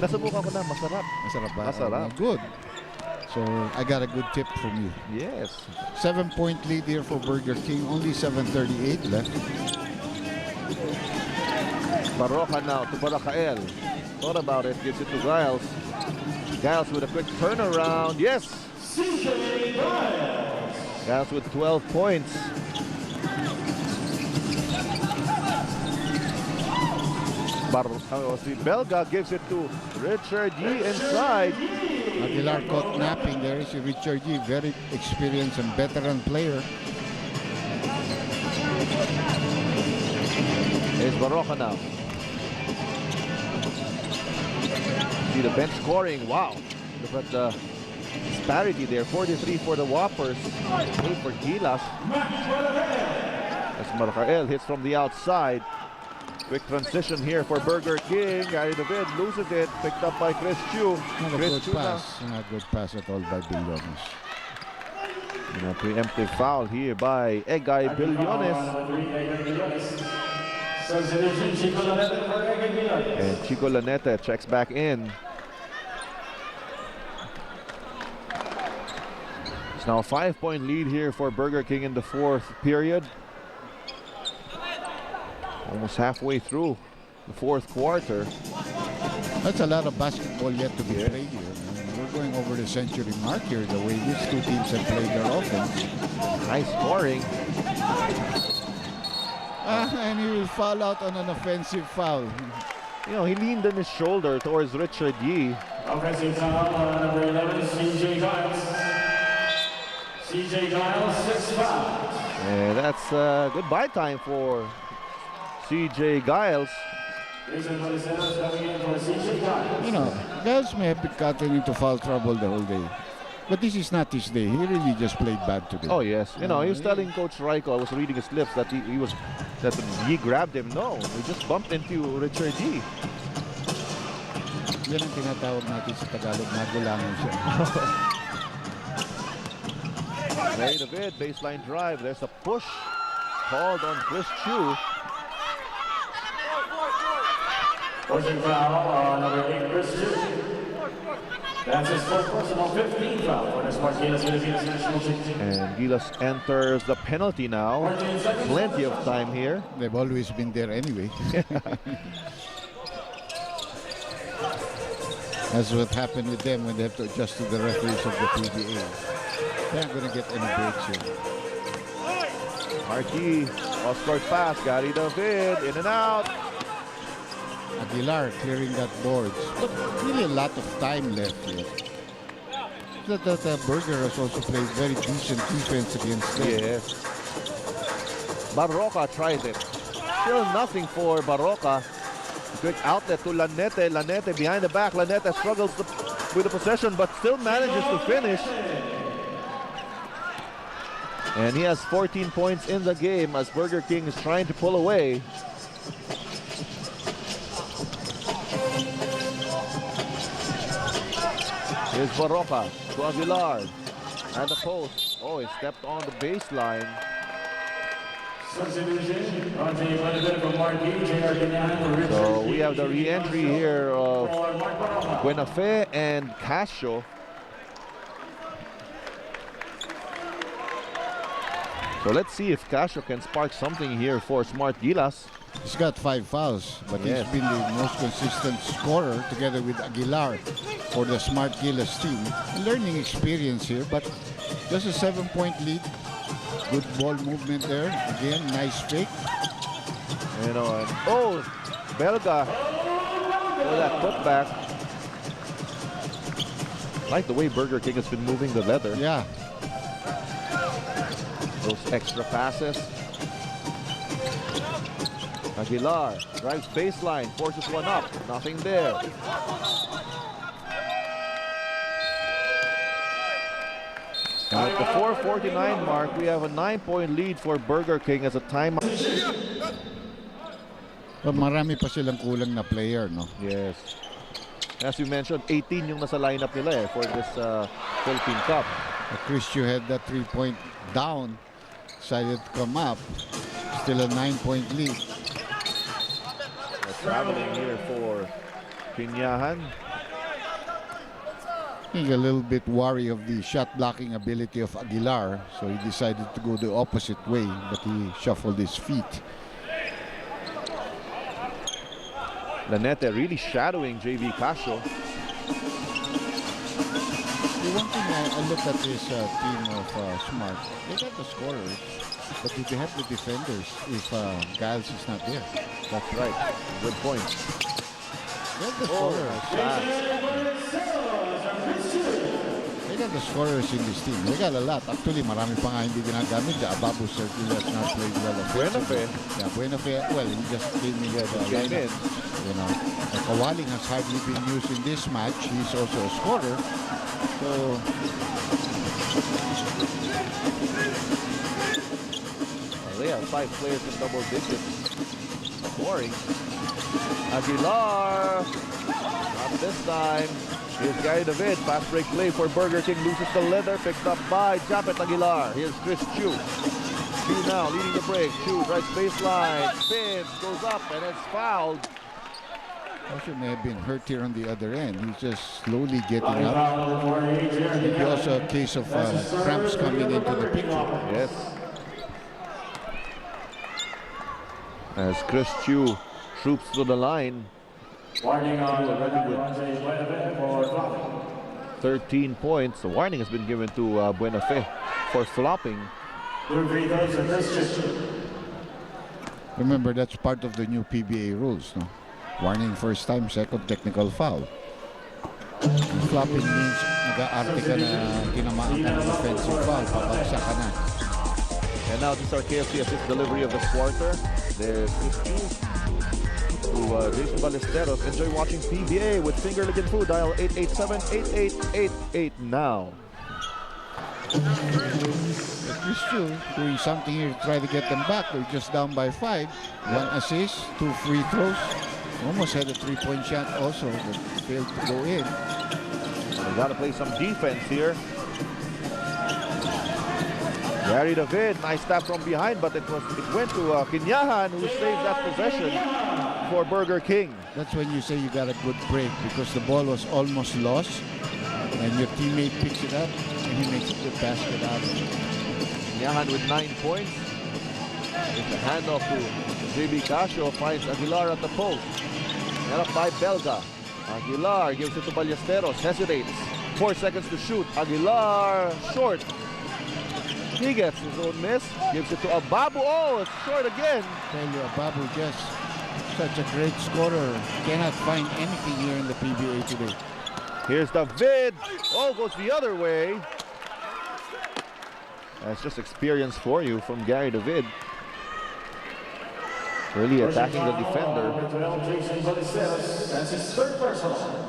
Nasubukan ko na, masarap. Masarap ba? Masarap. Good. So, I got a good tip from you. Yes. 7-point lead here for Burger King. Only 7:38 left. Baroka now to Barakael. Thought about it, gives it to Giles. Giles with a quick turnaround. Yes! Giles with 12 points. Belga gives it to Richard Yi inside. Aguilar caught napping there. Si Richard Yi, very experienced and veteran player. Here's Baroka now. See the bench scoring. Wow. Look at the disparity there. 43 for the Whoppers. 8 for Gilas. As Marcael hits from the outside. Quick transition here for Burger King. Gary David loses it. Picked up by Chris Chu. Not a good pass. Not a good pass at all by Billones. And a preemptive foul here by Egay Billones. And Chico Lanete checks back in. It's now a 5-point lead here for Burger King in the 4th period. Almost halfway through the 4th quarter. That's a lot of basketball yet to be played here. We're going over the century mark here, the way these two teams have played their offense. High scoring. And he will foul out on an offensive foul. You know, he leaned on his shoulder towards Richard Yi. Offensive foul on number 11, CJ Giles. CJ Giles, 6 fouls. And that's goodbye time for CJ Giles. You know, Giles may have been gotten into foul trouble the whole day. But this is not his day. He really just played bad today. Oh yes, you know, he was telling Coach Raiko, I was reading his lips, that he Yi grabbed him. No, he just bumped into Richard Yi. Yan ang tinatawag natin sa Tagalog na gulangan siya. Ray David, baseline drive. There's a push called on Chris Chu. Pushing foul on number 8, Chris Chu. That's his first personal 15 foul for the Smart Gilas Pilipinas national team. And Gilas enters the penalty now. Plenty of time here. They've always been there anyway. That's what happened with them when they have to adjust to the referees of the PBA. They're not going to get any breaks here. Marquis, Oscar pass, Gary David, in and out. Aguilar clearing that board. But really a lot of time left here. That Burger has also played very decent defense against them. Yes. Barroca tried it. Still nothing for Barroca. Quick outlet to Lanete. Lanete behind the back. Lanete struggles with the possession but still manages to finish. And he has 14 points in the game as Burger King is trying to pull away. Here's Barroca to Aguilar. At the post. Oh, he stepped on the baseline. So we have the re-entry here of Buenafe and Casio. So let's see if Casio can spark something here for Smart Gilas. He's got 5 fouls, but Yes. he's been the most consistent scorer together with Aguilar for the Smart Gilas team. A learning experience here, but just a 7-point lead. Good ball movement there. Again, nice fake. You know, and oh, Belga for that putback. Like the way Burger King has been moving the leather. Yeah. Those extra passes. Aguilar drives baseline, forces one up. Nothing there. And at the 4:49 mark, we have a 9-point lead for Burger King as a timeout. But marami pa silang kulang na player, no? Yes. As you mentioned, 18 yung nasa lineup nila for this Philippine Cup. Christian had that 3-point down, decided to come up. Still a 9-point lead. Traveling here for Pinyahan. He's a little bit worried of the shot blocking ability of Aguilar, so he decided to go the opposite way, but he shuffled his feet. Lanete really shadowing JV Casio. The one thing I look at this team of Smart, they got the scorers, but do they have the defenders if Giles is not there? That's right. Good point. They got the scorers. They got the scorers in this team. They got a lot. Actually, marami pa nga hindi ginagamit. The Ababu certainly has not played well. Buenafe. Yeah, Buenafe, well, he just came in the Came in. lineup. You know, Kawaling has hardly been used in this match. He's also a scorer. So, well, they have 5 players in double digits scoring. Aguilar. Not this time. Here's Gary David. Fast break play for Burger King. Loses the leather. Picked up by Japet Aguilar. Here's Chris Chu. Chu now leading the break. Chu drives baseline. Spins. Goes up and it's fouled. Casio may have been hurt here on the other end. He's just slowly getting up. Maybe also a case of cramps coming into the picture. Yes. As Chris Chu troops to the line. Warning on Already with 13 points. The warning has been given to Buenafe for flopping. Remember, that's part of the new PBA rules, no? Warning first time, second technical foul. Flopping means nag-aarte ka na tinamaan ka ng offensive foul, pabagsak ka na. And now this is our KFC assist delivery of the quarter. There's Chris Chu to Jason Ballesteros. Enjoy watching PBA with Finger Lickin' Food. Dial 887-8888 now. Chris Chu doing something here to try to get them back. They're just down by 5. 1 assist, 2 free throws. Almost had a three-point shot also, but failed to go in. They got to play some defense here. Gary David, nice tap from behind, but it went to Kinyahan, who saved that possession for Burger King. That's when you say you got a good break, because the ball was almost lost, and your teammate picks it up, and he makes a good basket out of it. Kinyahan with 9 points. It's a handoff to JB Casio, finds Aguilar at the post. Got up by Belga. Aguilar gives it to Ballesteros, hesitates. 4 seconds to shoot. Aguilar, short. He gets his own miss, gives it to Ababu. Oh, it's short again. Tell you, Ababu just such a great scorer. Cannot find anything here in the PBA today. Here's David. Oh, goes the other way. That's just experience for you from Gary David. Really attacking the defender.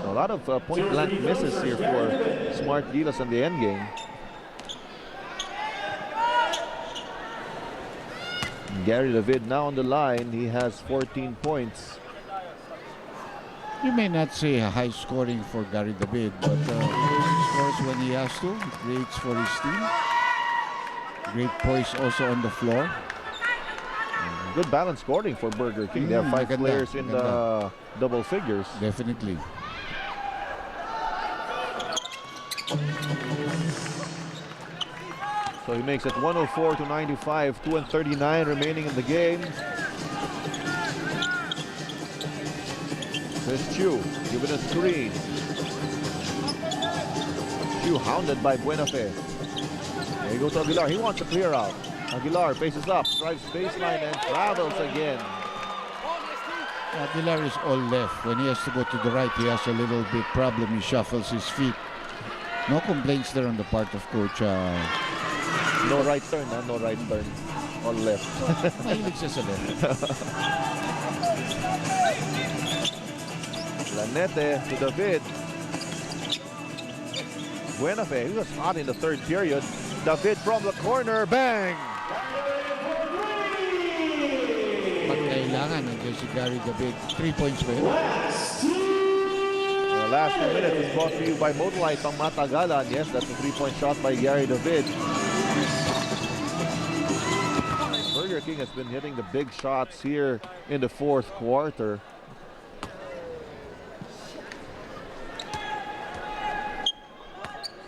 A lot of point blank misses here for Smart Gilas in the end game. Gary David now on the line. He has 14 points. You may not say a high scoring for Gary David, but he scores when he has to. He creates for his team. Great poise also on the floor. Good balance scoring for Burger King. They have 5 players in the double figures. Definitely. So he makes it 104 to 95, 2:39 remaining in the game. There's Chu, given a screen. Chu hounded by Buenafe. There you go to Aguilar. He wants to clear out. Aguilar faces up, drives baseline and travels again. Aguilar is all left. When he has to go to the right, he has a little bit problem. He shuffles his feet. No complaints there on the part of Coach. No right turn, no right turn. All left. It's just a left. Lanete to David. Buenafe, he was hot in the third period. David from the corner, bang! Pag kailangan nandiyan si Gary David. 3 points pa yun. The last 2 minutes is brought to you by Motorlight from Matagalan. Yes, that's a 3-point shot by Gary David. Burger King has been hitting the big shots here in the fourth quarter.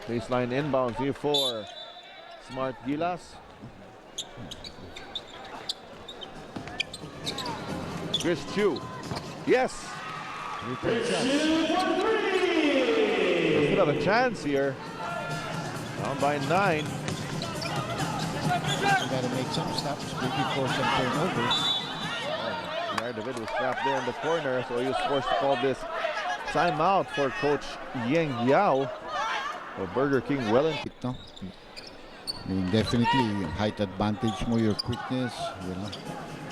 Baseline inbounds here for Smart Gilas. Chris Chu. Yes! They still have a chance here. Down by 9. You gotta make some stops before some turnovers. Gary David was trapped there in the corner, so he was forced to call this timeout for Coach Yeng Yao. Burger King well in. No? I mean, definitely height advantage mo, your quickness, you know.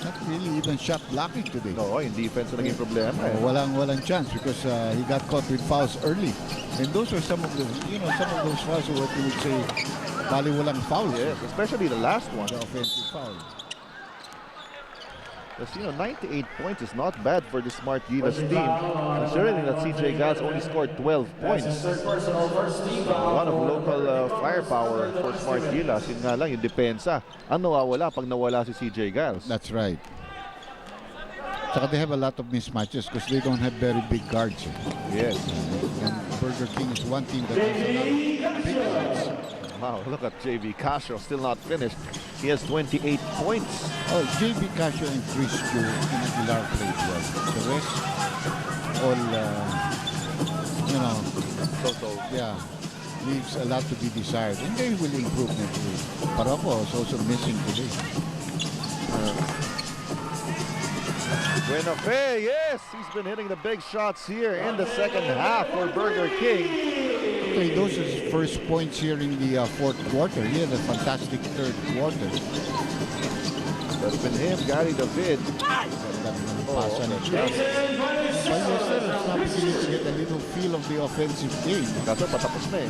Not really even shot blocking today. No, in defense na naging problema. Walang chance because he got caught with fouls early. And those are some of the, some of those fouls what you would say, bali walang fouls. Yes, especially the last one. The offensive foul. Because, 98 points is not bad for the Smart Gilas team. Considering that CJ Giles only scored 12 points. A lot of local firepower for Smart Gilas. Yun nga lang, yung depensa. Ang nawawala pag nawala si CJ Giles. That's right. Saka they have a lot of mismatches because they don't have very big guards. Yes. And Burger King is one team that has a lot of big guards. Wow, look at JB Casio, still not finished. He has 28 points. Oh, JB Casio and Chris Chu and Aguilar played well. The rest, all, So. yeah, leaves a lot to be desired. And they will improve next week. Parako is also missing today. Buenafe, yes, he's been hitting the big shots here in the second half for Burger King. Okay, those are his first points here in the fourth quarter. He had a fantastic third quarter. That's been him, Gary David. Ballesteros now beginning to get a little feel of the offensive game. Kaso patapos na eh.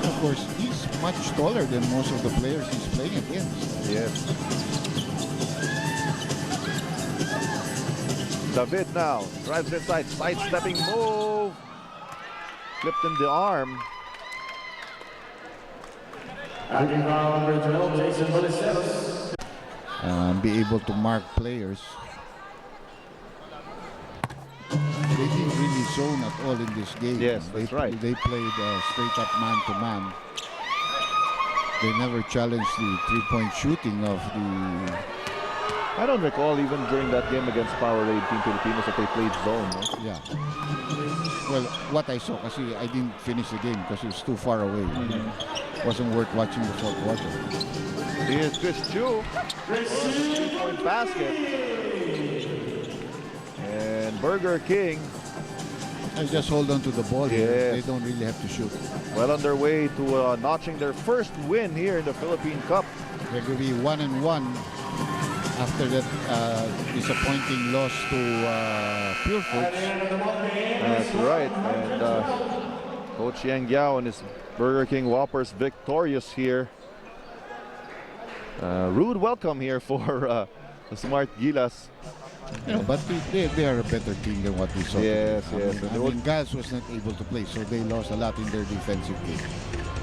Of course, he's much taller than most of the players he's playing against. Yes. David now drives inside, sidestepping move. Clipped in the arm. Be able to mark players. They didn't really zone at all in this game. Yes, that's right. They played straight up man-to-man. They never challenged the three-point shooting of the... I don't recall even during that game against Powerade Team Pilipinas that they played zone. No? Yeah. Well, what I saw, kasi I didn't finish the game because it was too far away. Wasn't worth watching the fourth quarter. Here's Chris Chu. Three-point basket. And Burger King. And just hold on to the ball here. Yes. They don't really have to shoot. Well on their way to notching their first win here in the Philippine Cup. They're going to be 1-1 after that disappointing loss to Pure Foods. That's right. And Coach Yang Yao and his Burger King Whoppers victorious here. Rude welcome here for the smart Gilas. Yeah, but they are a better team than what we saw. Yes, today. yes. I mean, Giles was not able to play, so they lost a lot in their defensive game.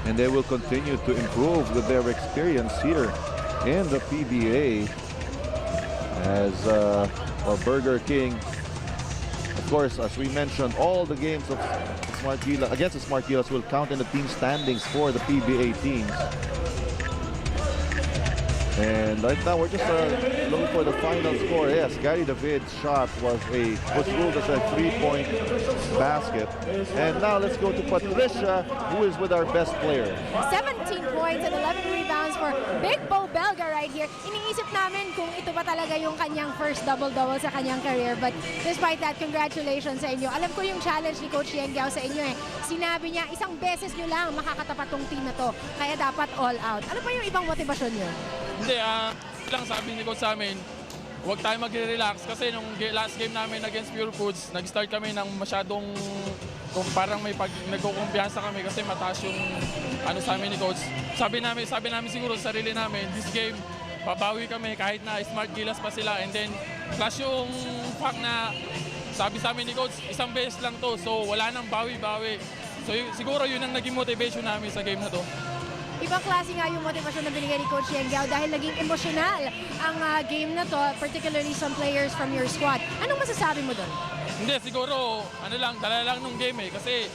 And they will continue to improve with their experience here in the PBA. As Burger King, of course, as we mentioned, all the games of Smart Gilas against the Smart Gilas will count in the team standings for the PBA teams. And right now we're just looking for the final score. Yes, Gary David's shot was ruled as a three-point basket. And now let's go to Patricia, who is with our best player. 17 points and 11 rebounds for Big Bo Belga right here. Iniisip namin kung ito ba talaga yung kanyang first double-double sa kanyang career. But despite that, congratulations sa inyo. Alam ko yung challenge ni Coach Yang Yao sa inyo eh. Sinabi niya, isang beses nyo lang makakatapat tong team na to. Kaya dapat all out. Ano pa yung ibang motivasyon nyo? Hindi, lang sabi ni Coach sa amin, huwag tayo magre-relax kasi nung last game namin against Pure Foods, nag-start kami ng masyadong parang may nagkukumpiyansa kami kasi mataas yung ano sa amin ni Coach. Sabi namin siguro sa sarili namin, this game, babawi kami kahit na Smart Gilas pa sila. And then, plus yung fact na sabi sa amin ni Coach, isang beses lang to, so wala nang bawi-bawi. So siguro yun ang naging motivation namin sa game na to. Ibang klase nga yung motivasyon na binigay ni Coach Yang Yao dahil naging emosyonal ang game na to, particularly some players from your squad. Anong masasabi mo doon? Hindi, siguro, dala lang nung game eh. Kasi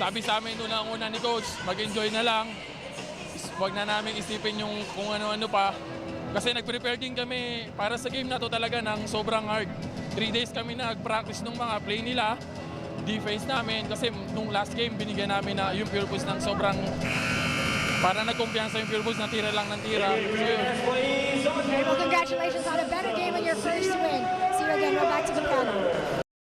sabi sa amin una ni Coach, mag-enjoy na lang. Huwag na namin isipin yung kung ano-ano pa. Kasi nag-prepare din kami para sa game na to talaga ng sobrang hard. 3 days kami nag-practice nung mga play nila, defense namin. Kasi nung last game, binigyan namin na yung Pure Foods ng sobrang para nagkumpiyansa yung Pure Foods na tira lang ng tira. So, well, congratulations on a better game and your first win. See you again. We're back to the panel.